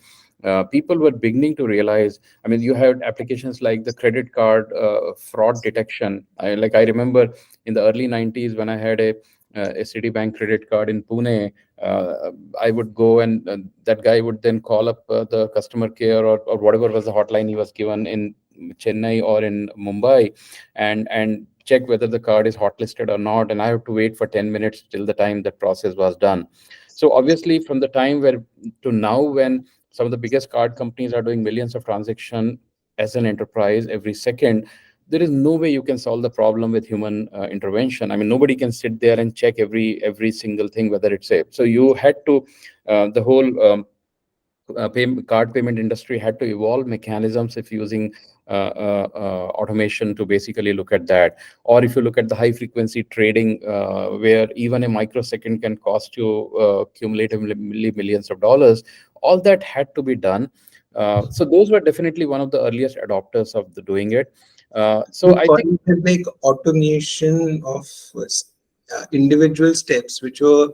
People were beginning to realize, I mean, you had applications like the credit card fraud detection. I remember in the early 90s when I had a Citibank credit card in Pune. I would go and that guy would then call up the customer care or whatever was the hotline he was given in Chennai or in Mumbai, and check whether the card is hotlisted or not. And I have to wait for 10 minutes till the time that process was done. So obviously, from the time where to now, when some of the biggest card companies are doing millions of transactions as an enterprise every second. There is no way you can solve the problem with human intervention. I mean, nobody can sit there and check every single thing whether it's safe. So you had to the whole card payment industry had to evolve mechanisms if using automation to basically look at that. Or if you look at the high frequency trading, where even a microsecond can cost you cumulatively millions of dollars, all that had to be done. So those were definitely one of the earliest adopters of the doing it. So You I call think it like automation of individual steps which were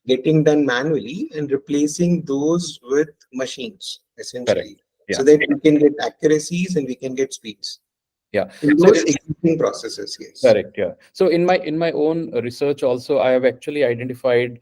getting done manually and replacing those with machines, correct. essentially, so Yeah. that we can get accuracies and we can get speeds Yeah. in So those existing processes. Yes. correct. Yeah. So in my own research also, I have actually identified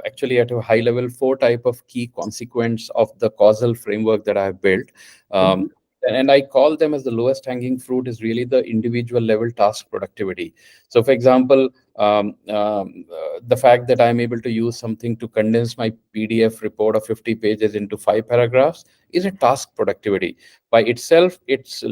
actually at a high level four type of key consequence of the causal framework that I have built. Um, Mhm. and I call them as the lowest hanging fruit is really the individual level task productivity. So, for example, the fact that I'm able to use something to condense my PDF report of 50 pages into 5 paragraphs is a task productivity by itself. Its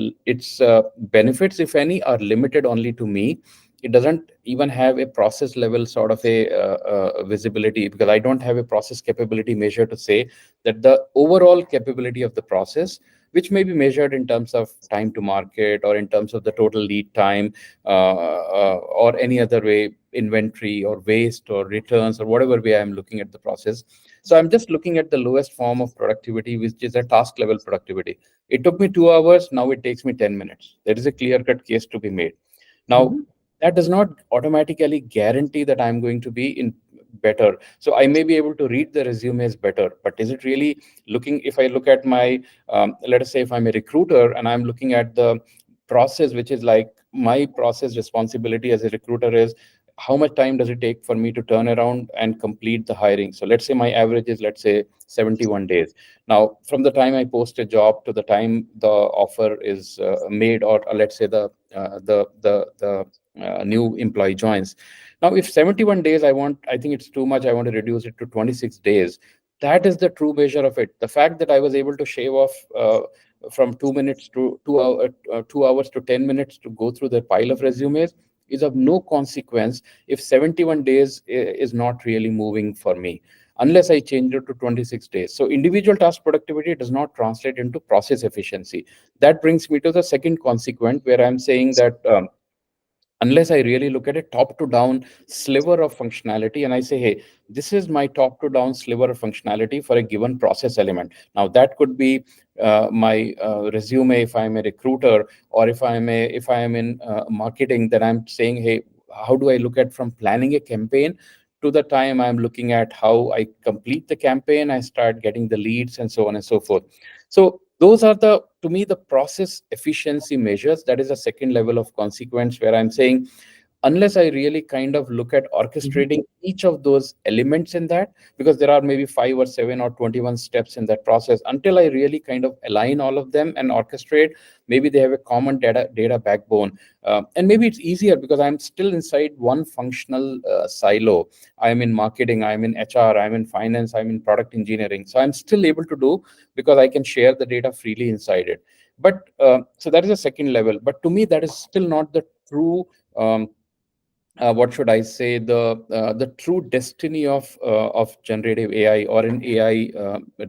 benefits, if any, are limited only to me. It doesn't even have a process level sort of a visibility, because I don't have a process capability measure to say that the overall capability of the process, which may be measured in terms of time to market or in terms of the total lead time, or any other way, inventory or waste or returns or whatever way I'm looking at the process. So I'm just looking at the lowest form of productivity, which is a task level productivity. It took me 2 hours. Now it takes me 10 minutes. There is a clear cut case to be made. Now, Mhm. that does not automatically guarantee that I'm going to be in better. So I may be able to read the resumes better, but is it really looking, if I look at my, let us say if I'm a recruiter and I'm looking at the process, which is like my process responsibility as a recruiter is how much time does it take for me to turn around and complete the hiring? So let's say my average is, let's say, 71 days. Now, from the time I post a job to the time the offer is made, or let's say the new employee joins. Now, if 71 days, I think it's too much. I want to reduce it to 26 days. That is the true measure of it. The fact that I was able to shave off from 2 minutes to 2 hours to 10 minutes to go through the pile of resumes is of no consequence if 71 days is not really moving for me, unless I change it to 26 days. So individual task productivity does not translate into process efficiency. That brings me to the second consequence, where I'm saying that unless I really look at a top to down sliver of functionality and I say, hey, this is my top to down sliver of functionality for a given process element. Now, that could be my resume if I'm a recruiter, or if I am in marketing, then I'm saying, hey, how do I look at from planning a campaign to the time I'm looking at how I complete the campaign, I start getting the leads and so on and so forth. So those are the, to me, the process efficiency measures. That is a second level of consequence, where I'm saying unless I really kind of look at Mhm. orchestrating each of those elements in that, because there are maybe 5 or 7 or 21 steps in that process, until I really kind of align all of them and orchestrate, maybe they have a common data backbone. And maybe it's easier because I'm still inside one functional silo. I'm in marketing, I'm in HR, I'm in finance, I'm in product engineering. So I'm still able to do, because I can share the data freely inside it. But so that is a second level. But to me, that is still not the true what should I say, the true destiny of generative AI or an AI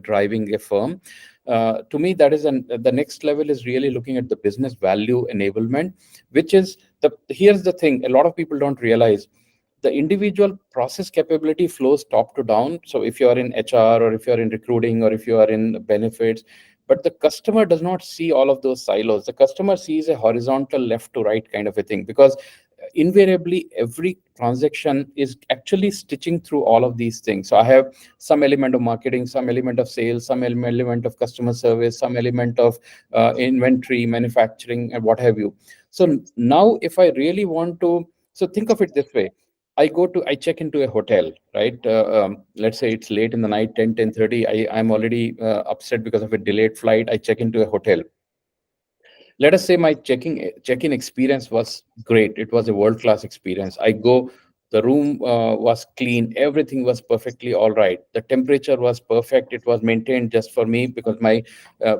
driving a firm. To me, that is the next level is really looking at the business value enablement, which is here's the thing: a lot of people don't realize the individual process capability flows top to down. So if you are in HR, or if you are in recruiting, or if you are in benefits, but the customer does not see all of those silos. The customer sees a horizontal left to right kind of a thing, because invariably every transaction is actually stitching through all of these things. So I have some element of marketing, some element of sales, some element of customer service, some element of inventory, manufacturing, and what have you. So now if I really want to, so think of it this way: I check into a hotel, right? Let's say it's late in the night, 10, 10:30. I'm already upset because of a delayed flight. I check into a hotel. Let us say my check-in experience was great. It was a world-class experience. I go The room was clean. Everything was perfectly all right. The temperature was perfect. It was maintained just for me because my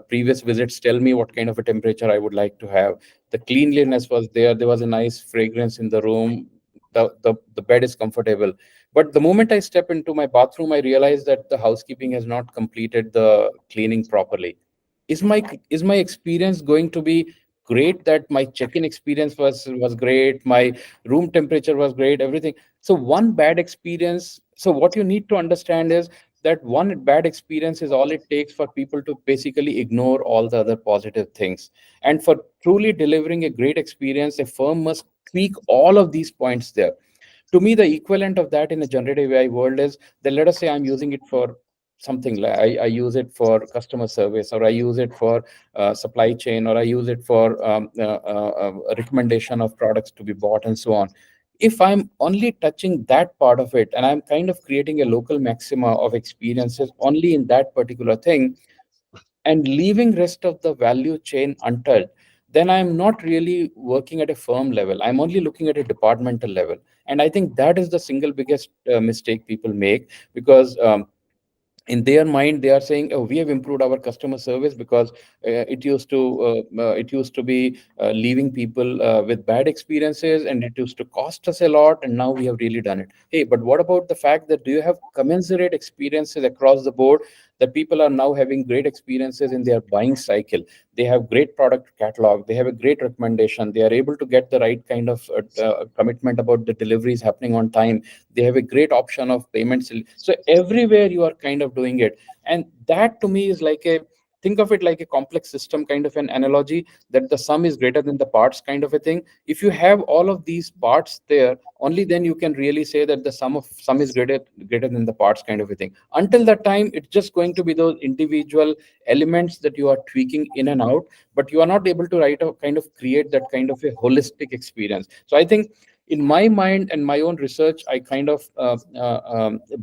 previous visits tell me what kind of a temperature I would like to have. The cleanliness was there. There was a nice fragrance in the room. The bed is comfortable. But the moment I step into my bathroom, I realize that the housekeeping has not completed the cleaning properly. Is my experience going to be great? That my check-in experience was great, my room temperature was great, everything. So one bad experience, so what you need to understand is that one bad experience is all it takes for people to basically ignore all the other positive things. And for truly delivering a great experience, a firm must tweak all of these points there. To me, the equivalent of that in a generative AI world is that, let us say I'm using it for something like I use it for customer service, or I use it for supply chain, or I use it for a recommendation of products to be bought and so on. If I'm only touching that part of it and I'm kind of creating a local maxima of experiences only in that particular thing, and leaving rest of the value chain untouched, then I'm not really working at a firm level. I'm only looking at a departmental level. And I think that is the single biggest mistake people make, because in their mind they are saying, oh, we have improved our customer service because it used to be leaving people with bad experiences, and it used to cost us a lot, and now we have really done it. Hey, but what about the fact that do you have commensurate experiences across the board, that people are now having great experiences in their buying cycle? They have great product catalog, they have a great recommendation, they are able to get the right kind of commitment about the deliveries happening on time, they have a great option of payments. So everywhere you are kind of doing it. And that to me is like a, think of it like a complex system kind of an analogy, that the sum is greater than the parts kind of a thing. If you have all of these parts there, only then you can really say that the sum is greater than the parts kind of a thing. Until that time, it's just going to be those individual elements that you are tweaking in and out, but you are not able to write a kind of create that kind of a holistic experience. So I think in my mind and my own research, I kind of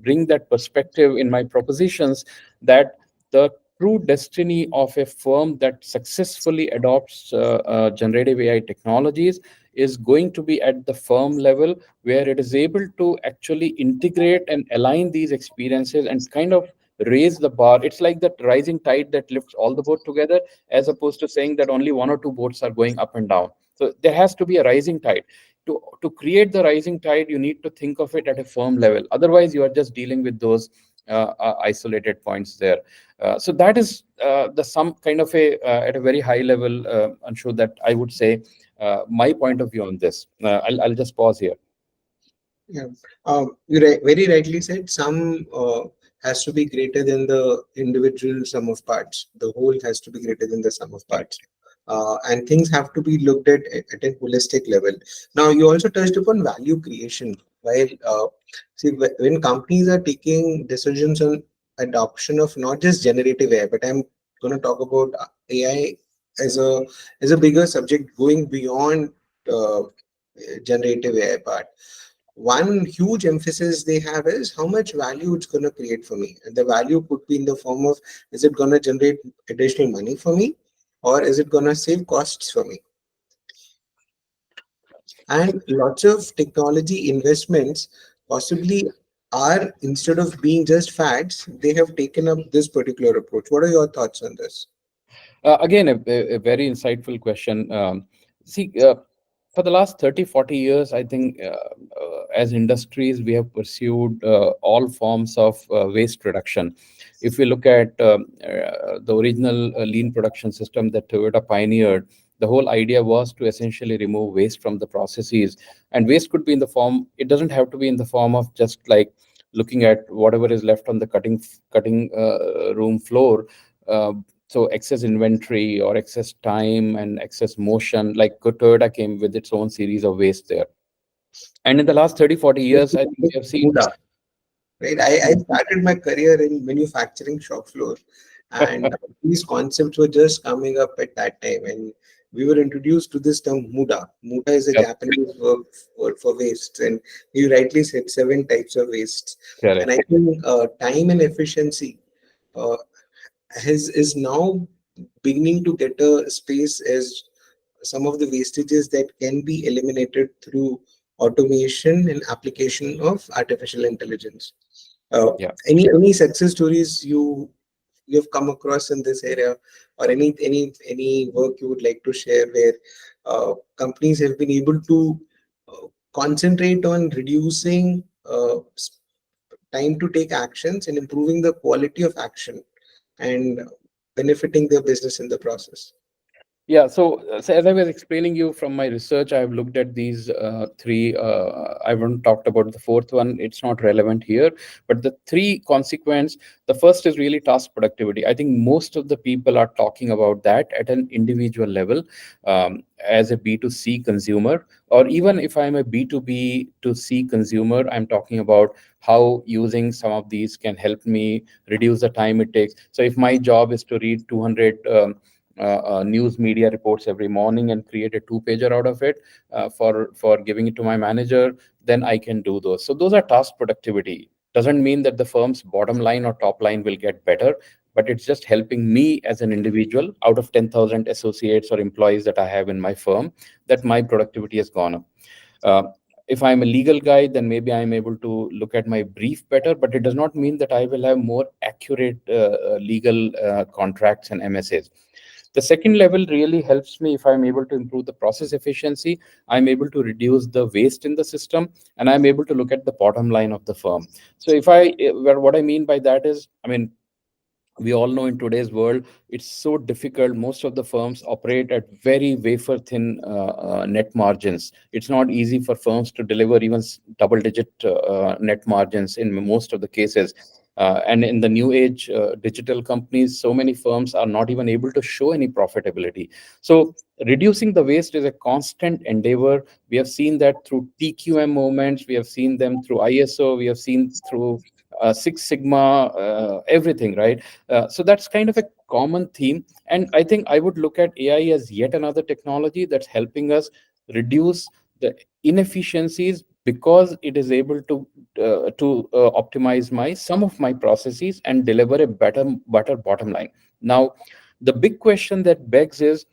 bring that perspective in my propositions, that the true destiny of a firm that successfully adopts generative AI technologies is going to be at the firm level, where it is able to actually integrate and align these experiences and kind of raise the bar. It's like that rising tide that lifts all the boat together, as opposed to saying that only one or two boats are going up and down. So there has to be a rising tide. To create the rising tide, you need to think of it at a firm level. Otherwise, you are just dealing with those isolated points there. So that is the some kind of a at a very high level, Anshu, that I would say my point of view on this. I'll just pause here. Yeah, very rightly said. Sum has to be greater than the individual sum of parts. The whole has to be greater than the sum of parts. And things have to be looked at a holistic level. Now, you also touched upon value creation. While see, when companies are taking decisions on adoption of not just generative AI, but I'm going to talk about AI as a bigger subject, going beyond uh, generative AI part. One huge emphasis they have is how much value it's going to create for me. And the value could be in the form of, is it going to generate additional money for me, or is it going to save costs for me? And lots of technology investments possibly are, instead of being just fads, they have taken up this particular approach. What are your thoughts on this? Again, a very insightful question. See, for the last 30, 40 years, I think as industries, we have pursued all forms of waste reduction. If we look at the original lean production system that Toyota pioneered, the whole idea was to essentially remove waste from the processes. And waste could be in the form, it doesn't have to be in the form of just like looking at whatever is left on the cutting room floor. Uh, so excess inventory or excess time and excess motion, like Toyota came with its own series of waste there. And in the last 30, 40 years, I think we have seen. Muda, right? I started my career in manufacturing shop floor, and these concepts were just coming up at that time. And we were introduced to this term muda. Muda is a Yep, Japanese word for waste, and you rightly said seven types of wastes. And I correct. think time and efficiency uh, is now beginning to get a space as some of the wastages that can be eliminated through automation and application of artificial intelligence. Uh, Yeah. any success stories you've come across in this area, or any work you would like to share where companies have been able to concentrate on reducing time to take actions and improving the quality of action and benefiting their business in the process. Yeah, so as I was explaining you from my research, I've looked at these three. I haven't talked about the fourth one; it's not relevant here. But the three consequence, the first is really task productivity. I think most of the people are talking about that at an individual level, as a B2C consumer, or even if I'm a B2B to C consumer, I'm talking about how using some of these can help me reduce the time it takes. So if my job is to read 200 news media reports every morning and create a two-pager out of it, for giving it to my manager, then I can do those. So those are task productivity. Doesn't mean that the firm's bottom line or top line will get better, but it's just helping me as an individual out of 10,000 associates or employees that I have in my firm, that my productivity has gone up. Uh, if I'm a legal guy, then maybe I'm able to look at my brief better, but it does not mean that I will have more accurate legal contracts and MSAs. The second level really helps me if I'm able to improve the process efficiency. I'm able to reduce the waste in the system, and I'm able to look at the bottom line of the firm. So what I mean by that is, I mean, we all know in today's world it's so difficult. Most of the firms operate at very wafer thin net margins. It's not easy for firms to deliver even double digit net margins in most of the cases. And in the new age digital companies, so many firms are not even able to show any profitability. So reducing the waste is a constant endeavor. We have seen that through TQM movements, we have seen them through ISO, we have seen through Six Sigma, everything, right? So that's kind of a common theme. And I think I would look at AI as yet another technology that's helping us reduce the inefficiencies, because it is able to optimize my some of my processes and deliver a better bottom line. Now, the big question that begs is,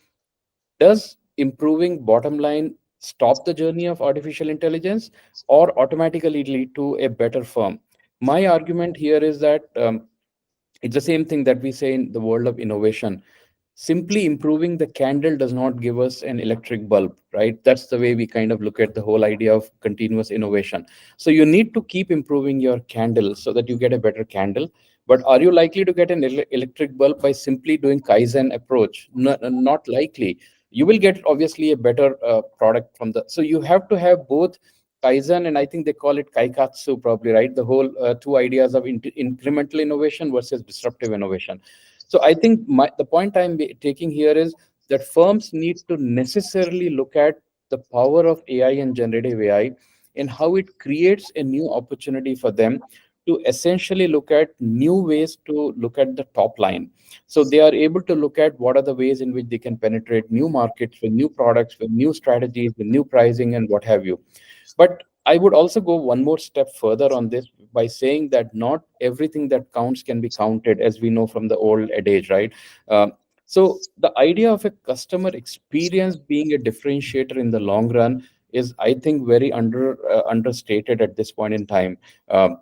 does improving bottom line stop the journey of artificial intelligence or automatically lead to a better firm? My argument here is that it's the same thing that we say in the world of innovation. Simply improving the candle does not give us an electric bulb, right? That's the way we kind of look at the whole idea of continuous innovation. So you need to keep improving your candle so that you get a better candle. But are you likely to get an electric bulb by simply doing Kaizen approach? Not likely. You will get obviously a better product from the. So you have to have both Kaizen, and I think they call it Kaikatsu, probably, right? The whole two ideas of incremental innovation versus disruptive innovation. So I think the point taking here is that firms need to necessarily look at the power of AI and generative AI and how it creates a new opportunity for them to essentially look at new ways to look at the top line. So they are able to look at what are the ways in which they can penetrate new markets with new products, with new strategies, with new pricing, and what have you. But I would also go one more step further on this by saying that not everything that counts can be counted, as we know from the old adage, right? Um, so the idea of a customer experience being a differentiator in the long run is, I think, very understated at this point in time. Um,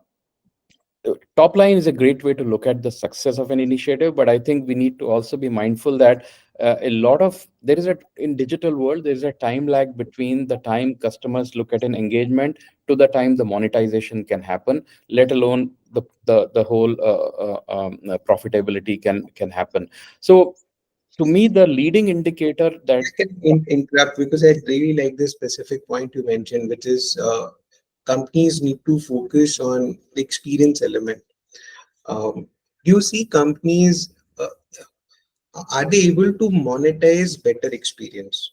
Top line is a great way to look at the success of an initiative, but I think we need to also be mindful that a lot of there is a in digital world there is a time lag between the time customers look at an engagement to the time the monetization can happen, let alone the whole profitability can happen. So to me, the leading indicator that I can interrupt because I really like this specific point you mentioned, which is companies need to focus on the experience element. Um, do you see companies, are they able to monetize better experience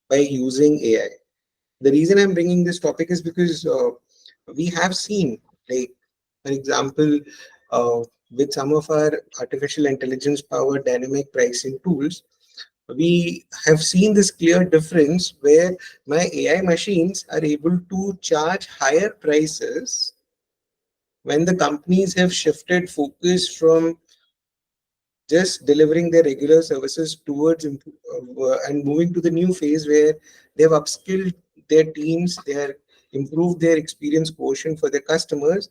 by using AI? The reason I'm bringing this topic is because we have seen, like, for example, with some of our artificial intelligence powered dynamic pricing tools, we have seen this clear difference where my AI machines are able to charge higher prices when the companies have shifted focus from just delivering their regular services towards and moving to the new phase where they have upskilled their teams, they are improve their experience quotient for their customers.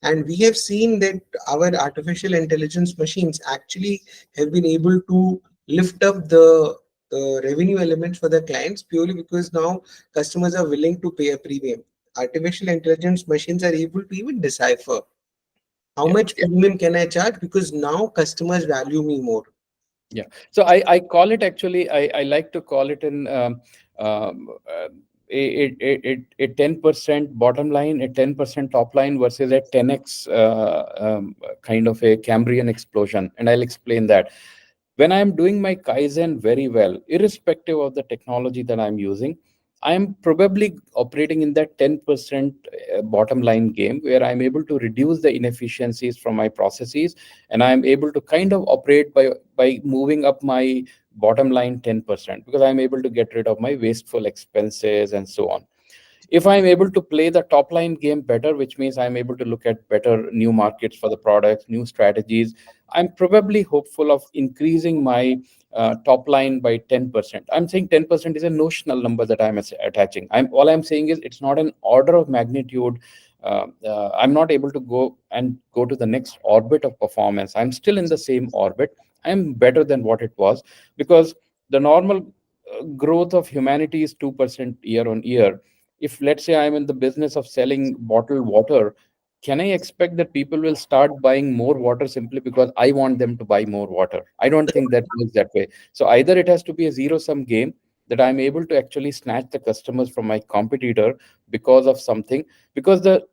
And we have seen that our artificial intelligence machines actually have been able to lift up the revenue elements for the clients, purely because now customers are willing to pay a premium. Artificial intelligence machines are able to even decipher how Yeah. much premium can I charge, because now customers value me more. Yeah. So I call it actually, I like to call it in um, uh, a 10% bottom line, a 10% top line versus a 10x kind of a Cambrian explosion. And I'll explain that. When I'm doing my Kaizen very well, irrespective of the technology that I'm using, I'm probably operating in that 10% bottom line game where I'm able to reduce the inefficiencies from my processes, and I'm able to kind of operate by moving up my bottom line 10% because I'm able to get rid of my wasteful expenses and so on. If I'm able to play the top line game better, which means I'm able to look at better new markets for the products, new strategies, I'm probably hopeful of increasing my top line by 10%. I'm saying 10% is a notional number that I'm attaching. I'm saying is it's not an order of magnitude. I'm not able to go to the next orbit of performance. I'm still in the same orbit. I'm better than what it was, because the normal growth of humanity is 2% year on year. If let's say I'm in the business of selling bottled water, can I expect that people will start buying more water simply because I want them to buy more water? I don't think that works that way. So either it has to be a zero sum game, that I'm able to actually snatch the customers from my competitor because of something, because the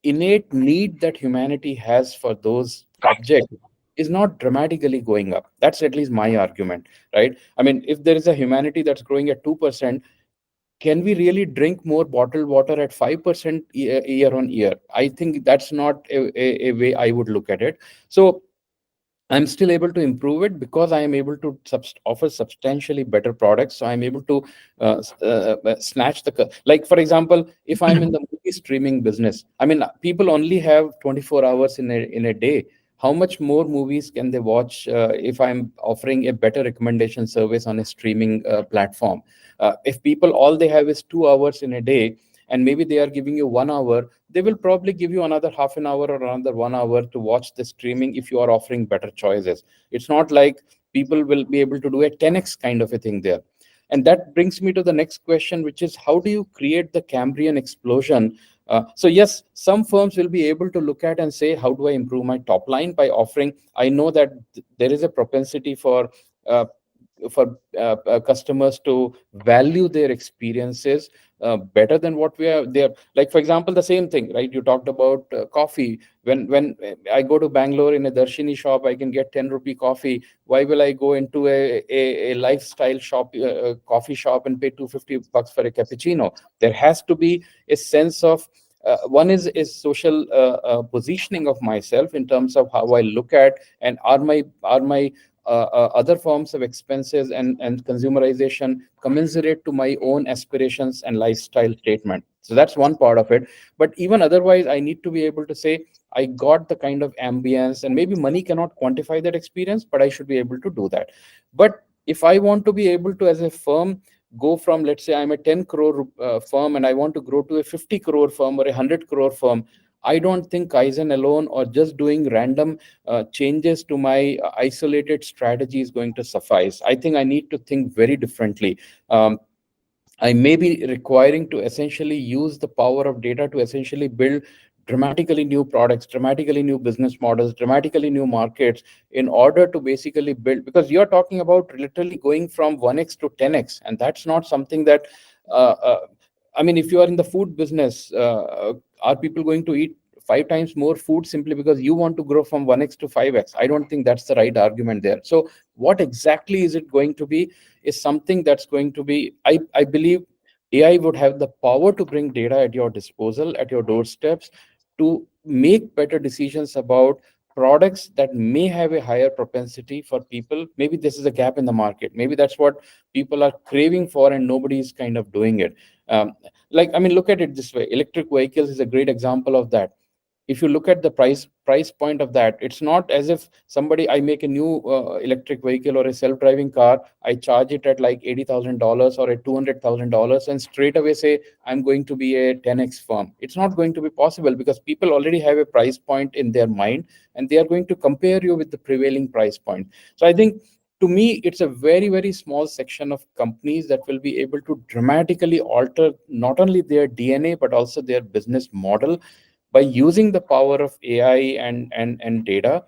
innate need that humanity has for those objects is not dramatically going up. That's at least my argument, right? I mean, if there is a humanity that's growing at 2%, can we really drink more bottled water at 5% year on year? I think that's not a way I would look at it. So I'm still able to improve it because I am able to offer substantially better products. So I'm able to snatch like, for example, if I'm in the movie streaming business, I mean, people only have 24 hours in a day. How much more movies can they watch if I'm offering a better recommendation service on a streaming platform? If people all they have is 2 hours in a day, and maybe they are giving you 1 hour, they will probably give you another half an hour or another 1 hour to watch the streaming if you are offering better choices. It's not like people will be able to do a 10x kind of a thing there. And that brings me to the next question, which is how do you create the Cambrian explosion? So yes, some firms will be able to look at and say, how do I improve my top line by offering? I know that there is a propensity uh, for customers to value their experiences better than what we are there. Like, for example, the same thing, right? You talked about coffee. When I go to Bangalore in a Darshini shop, I can get 10 rupee coffee. Why will I go into a lifestyle shop, coffee shop, and pay 250 bucks for a cappuccino? There has to be a sense of one is social positioning of myself in terms of how I look at, and are my other forms of expenses and consumerization commensurate to my own aspirations and lifestyle statement. So that's one part of it. But even otherwise, I need to be able to say, I got the kind of ambience, and maybe money cannot quantify that experience, but I should be able to do that. But if I want to be able to, as a firm, go from, let's say, I'm a 10 crore firm and I want to grow to a 50 crore firm or a 100 crore firm, I don't think Kaizen alone or just doing random changes to my isolated strategy is going to suffice. I think I need to think very differently. Um, I may be requiring to essentially use the power of data to essentially build dramatically new products, dramatically new business models, dramatically new markets in order to basically build. Because you're talking about literally going from 1x to 10x, and that's not something that. Uh, uh, I mean, if you are in the food business, are people going to eat 5 times more food simply because you want to grow from 1x to 5x? I don't think that's the right argument there. So, what exactly is it going to be? Is something that's going to be, I believe AI would have the power to bring data at your disposal, at your doorsteps, to make better decisions about products that may have a higher propensity for people. Maybe this is a gap in the market. Maybe that's what people are craving for and nobody's kind of doing it. Like, I mean, look at it this way. Electric vehicles is a great example of that. if you look at the price point of that, it's not as if somebody, I make a new electric vehicle or a self-driving car, I charge it at like $80,000 or at $200,000 and straight away say I'm going to be a 10x firm. It's not going to be possible, because people already have a price point in their mind, and they are going to compare you with the prevailing price point. So I think, to me, it's a very, very small section of companies that will be able to dramatically alter not only their DNA but also their business model by using the power of AI and data.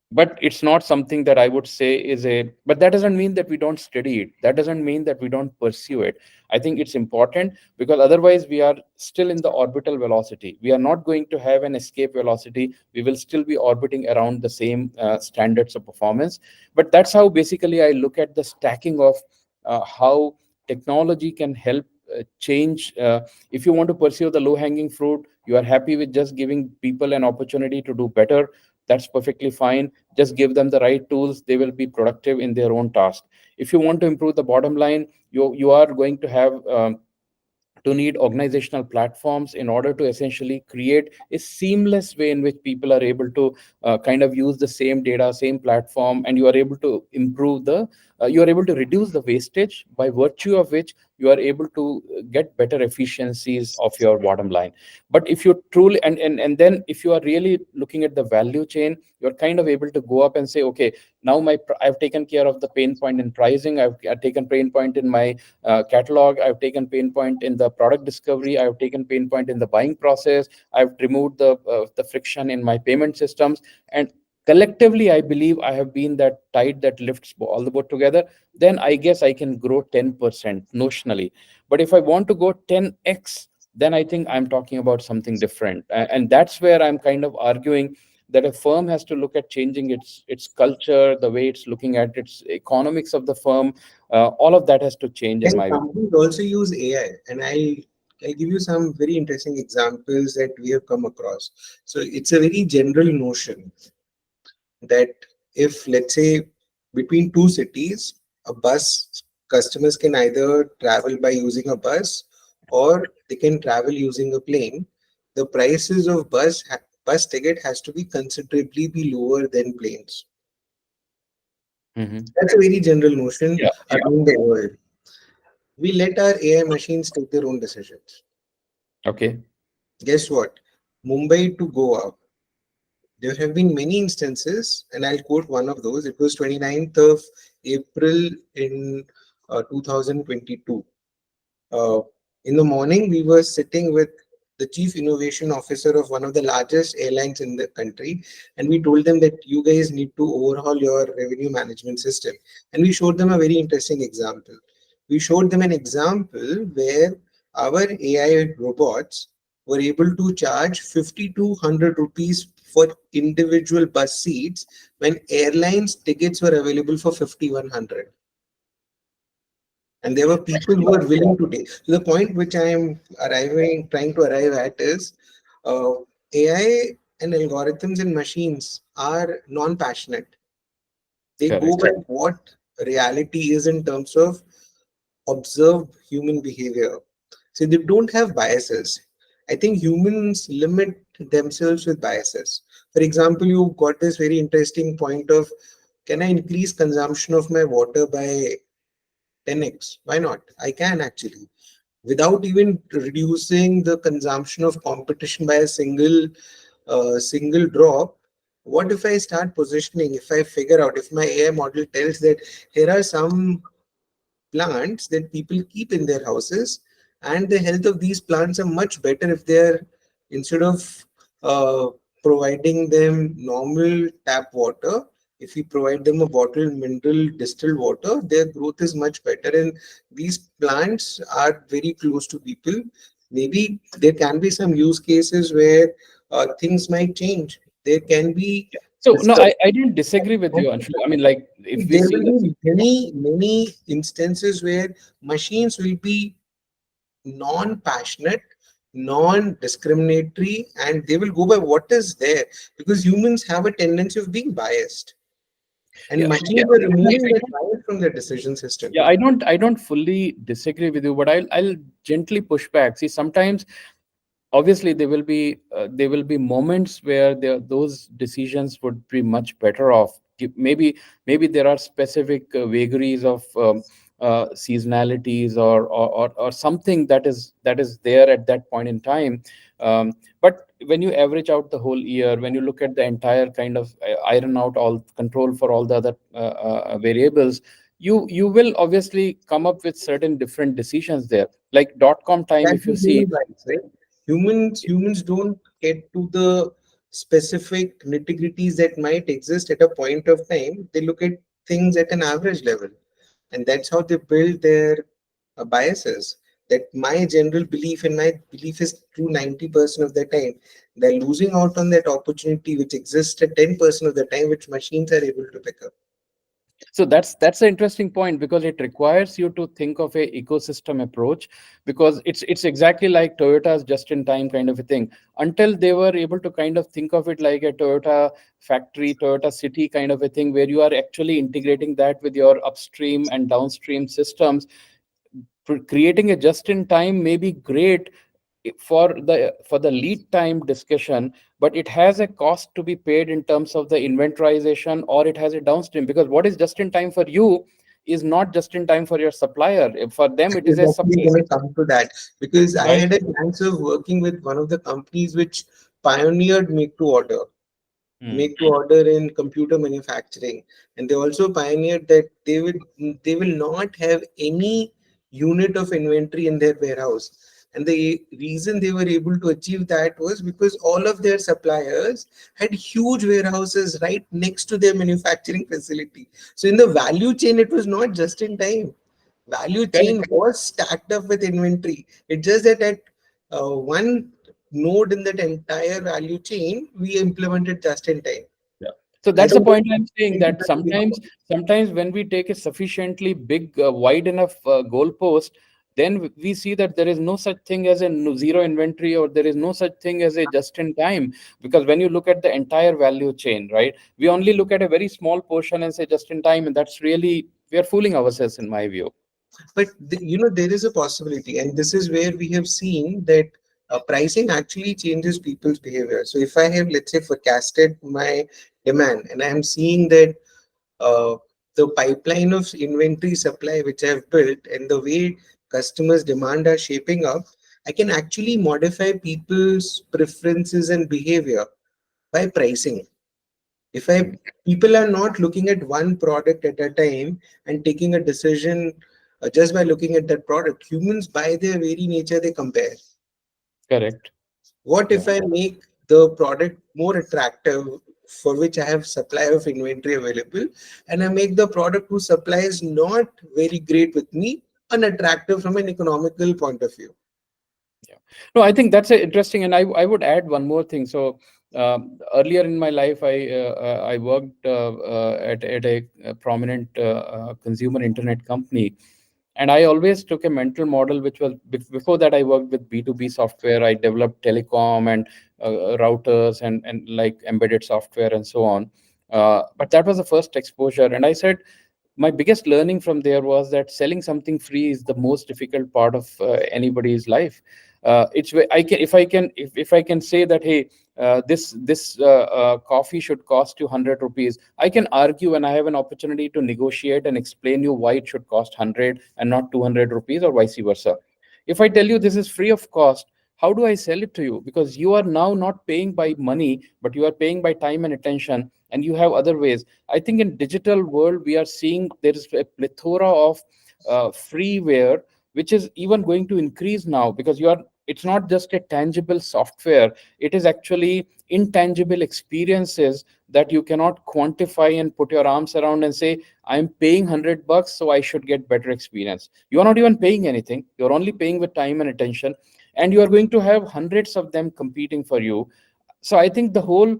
But it's not something that I would say is a, but that doesn't mean that we don't study it, that doesn't mean that we don't pursue it. I think it's important, because otherwise we are still in the orbital velocity, we are not going to have an escape velocity, we will still be orbiting around the same standards of performance. But that's how basically I look at the stacking of how technology can help change. If you want to pursue the low hanging fruit, you are happy with just giving people an opportunity to do better, that's perfectly fine. Just give them the right tools, they will be productive in their own task. If you want to improve the bottom line, you are going to have to need organizational platforms in order to essentially create a seamless way in which people are able to kind of use the same data, same platform, and you are able to improve the you are able to reduce the wastage, by virtue of which you are able to get better efficiencies of your bottom line. But if you truly, and then if you are really looking at the value chain, you're kind of able to go up and say, okay, now I've taken care of the pain point in pricing, I've taken pain point in my catalog, I've taken pain point in the product discovery, I've taken pain point in the buying process, I've removed the friction in my payment systems, and collectively I believe I have been that tide that lifts all the boat together. Then I guess I can grow 10% notionally. But if I want to go 10x, then I think I'm talking about something different. And that's where I'm kind of arguing that a firm has to look at changing its culture, the way it's looking at its economics of the firm. All of that has to change in And my view. companies also use AI, and I'll give you some very interesting examples that we have come across. So it's a very general notion that if, let's say, between two cities, a bus, customers can either travel by using a bus or they can travel using a plane. The prices of bus ticket has to be considerably be lower than planes. Hmm. That's a very general notion Yeah. around the world. We let our AI machines take their own decisions. Okay. Guess what? Mumbai to Goa. There have been many instances, and I'll quote one of those. It was 29th of April in 2022. Uh, in the morning, we were sitting with the chief innovation officer of one of the largest airlines in the country, and we told them that you guys need to overhaul your revenue management system. And we showed them a very interesting example. We showed them an example where our AI robots were able to charge 5,200 rupees for individual bus seats when airlines tickets were available for 5,100, and there were people who were willing to take. So the point which I am trying to arrive at is uh, AI and algorithms and machines are non-passionate. They go Correct. by what reality is in terms of observed human behavior. So they don't have biases. I think humans limit themselves with biases. For example, you got this very interesting point of, can I increase consumption of my water by 10x? Why not? I can actually, without even reducing the consumption of competition by a single drop. What if I start positioning? If I figure out, if my AI model tells that here are some plants that people keep in their houses, and the health of these plants are much better if they're, instead of uh, providing them normal tap water, if we provide them a bottled mineral distilled water, their growth is much better, and these plants are very close to people. Maybe there can be some use cases where things might change. There can be So no, systems. I didn't disagree with you, Anshu. I mean, like, if we There see will the be many instances where machines will be non-passionate, non-discriminatory, and they will go by what is there, because humans have a tendency of being biased, and yeah, machines yeah, are I removing that don't, bias from their decision system. yeah, I don't fully disagree with you, but I'll gently push back. See, sometimes obviously there will be moments where those decisions would be much better off. Maybe there are specific vagaries of seasonalities, or something that is there at that point in time. But when you average out the whole year, when you look at the entire kind of iron out all control for all the other variables, you will obviously come up with certain different decisions there. Like .com time, That's if the you see. human rights, right? Humans don't get to the specific nitty-gritties that might exist at a point of time. They look at things at an average level, and that's how they build their biases. That my general belief, and my belief is true 90% of the time, they're losing out on that opportunity which exists at 10% of the time, which machines are able to pick up. So that's an interesting point, because it requires you to think of a ecosystem approach, because it's exactly like Toyota's just in time kind of a thing. Until they were able to kind of think of it like a Toyota factory, Toyota city kind of a thing, where you are actually integrating that with your upstream and downstream systems, creating a just in time may be great for the lead time discussion, but it has a cost to be paid in terms of the inventorization, or it has a downstream, because what is just in time for you is not just in time for your supplier. For them I it is was a actually supply, going to come to that because I right? had a chance of working with one of the companies which pioneered make to order. Hmm. Make to order in computer manufacturing, and they also pioneered that they will not have any unit of inventory in their warehouse. And the reason they were able to achieve that was because all of their suppliers had huge warehouses right next to their manufacturing facility. So in the value chain it was not just in time. Value chain Correct. was stacked up with inventory. It's just that at one node in that entire value chain, we implemented just in time. Yeah. So I that's the don't know point I'm saying, if that that's a big sometimes when we take a sufficiently big, wide enough goalpost, then we see that there is no such thing as a zero inventory, or there is no such thing as a just in time. Because when you look at the entire value chain, right, we only look at a very small portion and say just in time, and that's really, we are fooling ourselves in my view. But there is a possibility, and this is where we have seen that pricing actually changes people's behavior. So if I have, let's say, forecasted my demand, and I am seeing that uh, the pipeline of inventory supply which I have built and the way customers' demand are shaping up, I can actually modify people's preferences and behavior by pricing. If I Hmm. People are not looking at one product at a time and taking a decision just by looking at that product. Humans, by their very nature, they compare. Correct. What if Yeah. I make the product more attractive, for which I have supply of inventory available, and I make the product whose supply is not very great with me unattractive from an economical point of view? Yeah. No, I think that's interesting, and I would add one more thing. So earlier in my life, I worked at a prominent consumer internet company, and I always took a mental model which was, before that I worked with B2B software. I developed telecom and routers and like embedded software and so on. But that was the first exposure, and I said my biggest learning from there was that selling something free is the most difficult part of anybody's life. I can, if I can say that, hey, this coffee should cost you 100 rupees, I can argue, and I have an opportunity to negotiate and explain you why it should cost 100 and not 200 rupees, or vice versa. If I tell you this is free of cost, how do I sell it to you? Because you are now not paying by money, but you are paying by time and attention, and you have other ways. I think in digital world we are seeing there is a plethora of freeware, which is even going to increase now, because you are, it's not just a tangible software, it is actually intangible experiences that you cannot quantify and put your arms around and say, I'm paying 100 bucks, so I should get better experience. You are not even paying anything, you're only paying with time and attention, and you are going to have hundreds of them competing for you. So I think the whole,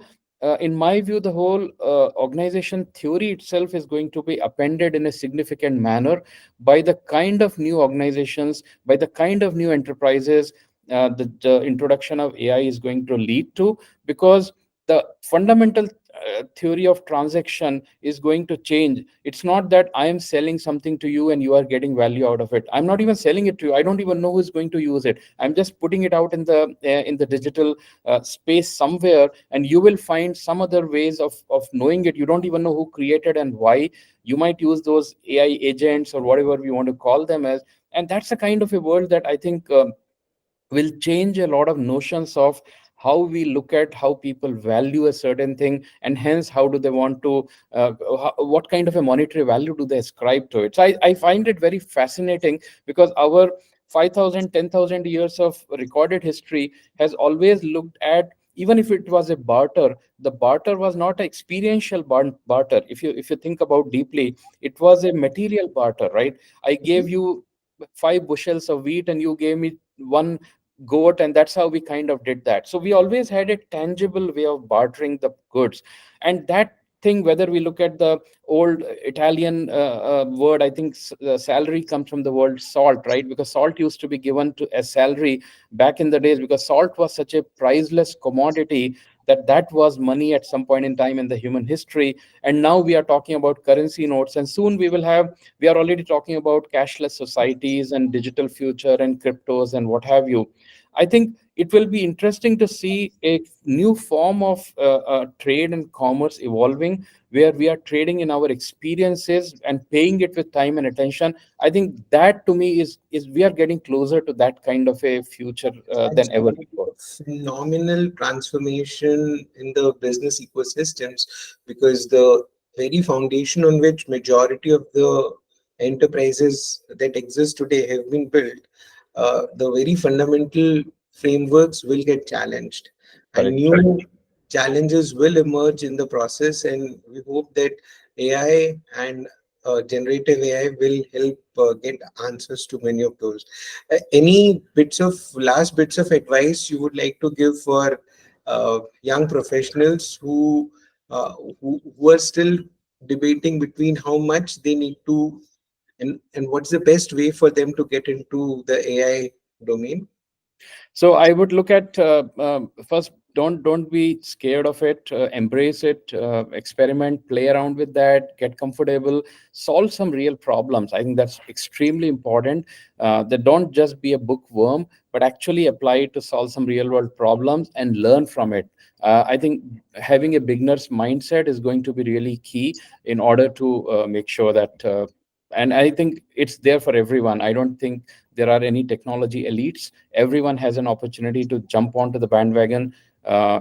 in my view, the whole organization theory itself is going to be appended in a significant manner by the kind of new organizations, by the kind of new enterprises the introduction of AI is going to lead to. Because the fundamental theory of transaction is going to change. It's not that I am selling something to you and you are getting value out of it. I'm not even selling it to you. I don't even know who's going to use it. I'm just putting it out in the digital space somewhere, and you will find some other ways of knowing it. You don't even know who created and why. You might use those AI agents or whatever we want to call them as, and that's a kind of a world that I think will change a lot of notions of how we look at how people value a certain thing, and hence how do they want to what kind of a monetary value do they ascribe to it. So I find it very fascinating, because our 5,000, 10,000 years of recorded history has always looked at, even if it was a barter, the barter was not an experiential barter. If you think about deeply, it was a material barter, right? I gave you 5 bushels of wheat and you gave me one goat, and that's how we kind of did that. So we always had a tangible way of bartering the goods. And that thing, whether we look at the old Italian word, I think salary comes from the word salt, right? Because salt used to be given to as salary back in the days, because salt was such a priceless commodity that was money at some point in time in the human history. And now we are talking about currency notes, and soon we are already talking about cashless societies and digital future and cryptos and what have you. I think it will be interesting to see a new form of trade and commerce evolving, where we are trading in our experiences and paying it with time and attention. I think that, to me, is we are getting closer to that kind of a future That's than ever going to be before. a phenomenal transformation in the business ecosystems, because the very foundation on which majority of the enterprises that exist today have been built, the very fundamental frameworks will get challenged, and Correct. new challenges will emerge in the process. And we hope that AI and generative AI will help get answers to many of those. Any bits of last bits of advice you would like to give for young professionals who are still debating between how much they need to, and what's the best way for them to get into the AI domain? So I would look at, first, don't be scared of it. Embrace it. Experiment, play around with that. Get comfortable. Solve some real problems. I think that's extremely important. That don't just be a bookworm, but actually apply it to solve some real world problems and learn from it. I think having a beginner's mindset is going to be really key in order to make sure that. And I think it's there for everyone. I don't think there are any technology elites. Everyone has an opportunity to jump onto the bandwagon.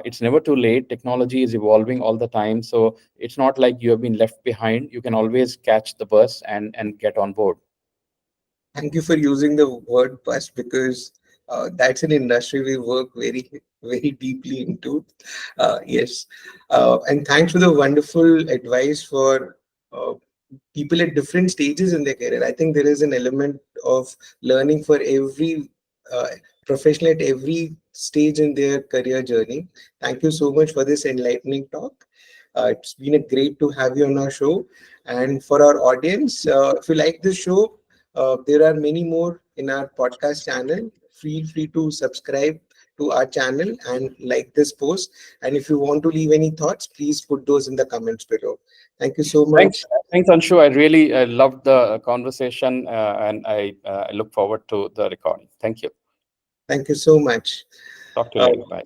It's never too late. Technology is evolving all the time, so it's not like you have been left behind. You can always catch the bus and get on board. Thank you for using the word bust, because that's an industry we work very, very deeply into. Yes. And thanks for the wonderful advice for uh, people at different stages in their career. I think there is an element of learning for every uh, professional at every stage in their career journey. Thank you so much for this enlightening talk. It's been a great to have you on our show. And for our audience, if you like this show, there are many more in our podcast channel. Feel free to subscribe to our channel and like this post. And if you want to leave any thoughts, please put those in the comments below. Thank you so Thanks, much. thanks, Anshu. I really loved the conversation, and I look forward to the recording. Thank you. Thank you so much. Talk to you Uh, later. Bye.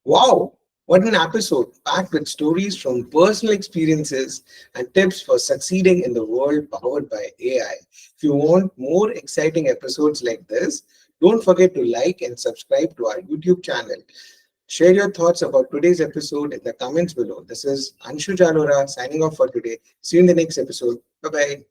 wow, what an episode packed with stories from personal experiences and tips for succeeding in the world powered by AI. If you want more exciting episodes like this, don't forget to like and subscribe to our YouTube channel. Share your thoughts about today's episode in the comments below. This is Anshu Jalora signing off for today. See you in the next episode. Bye bye.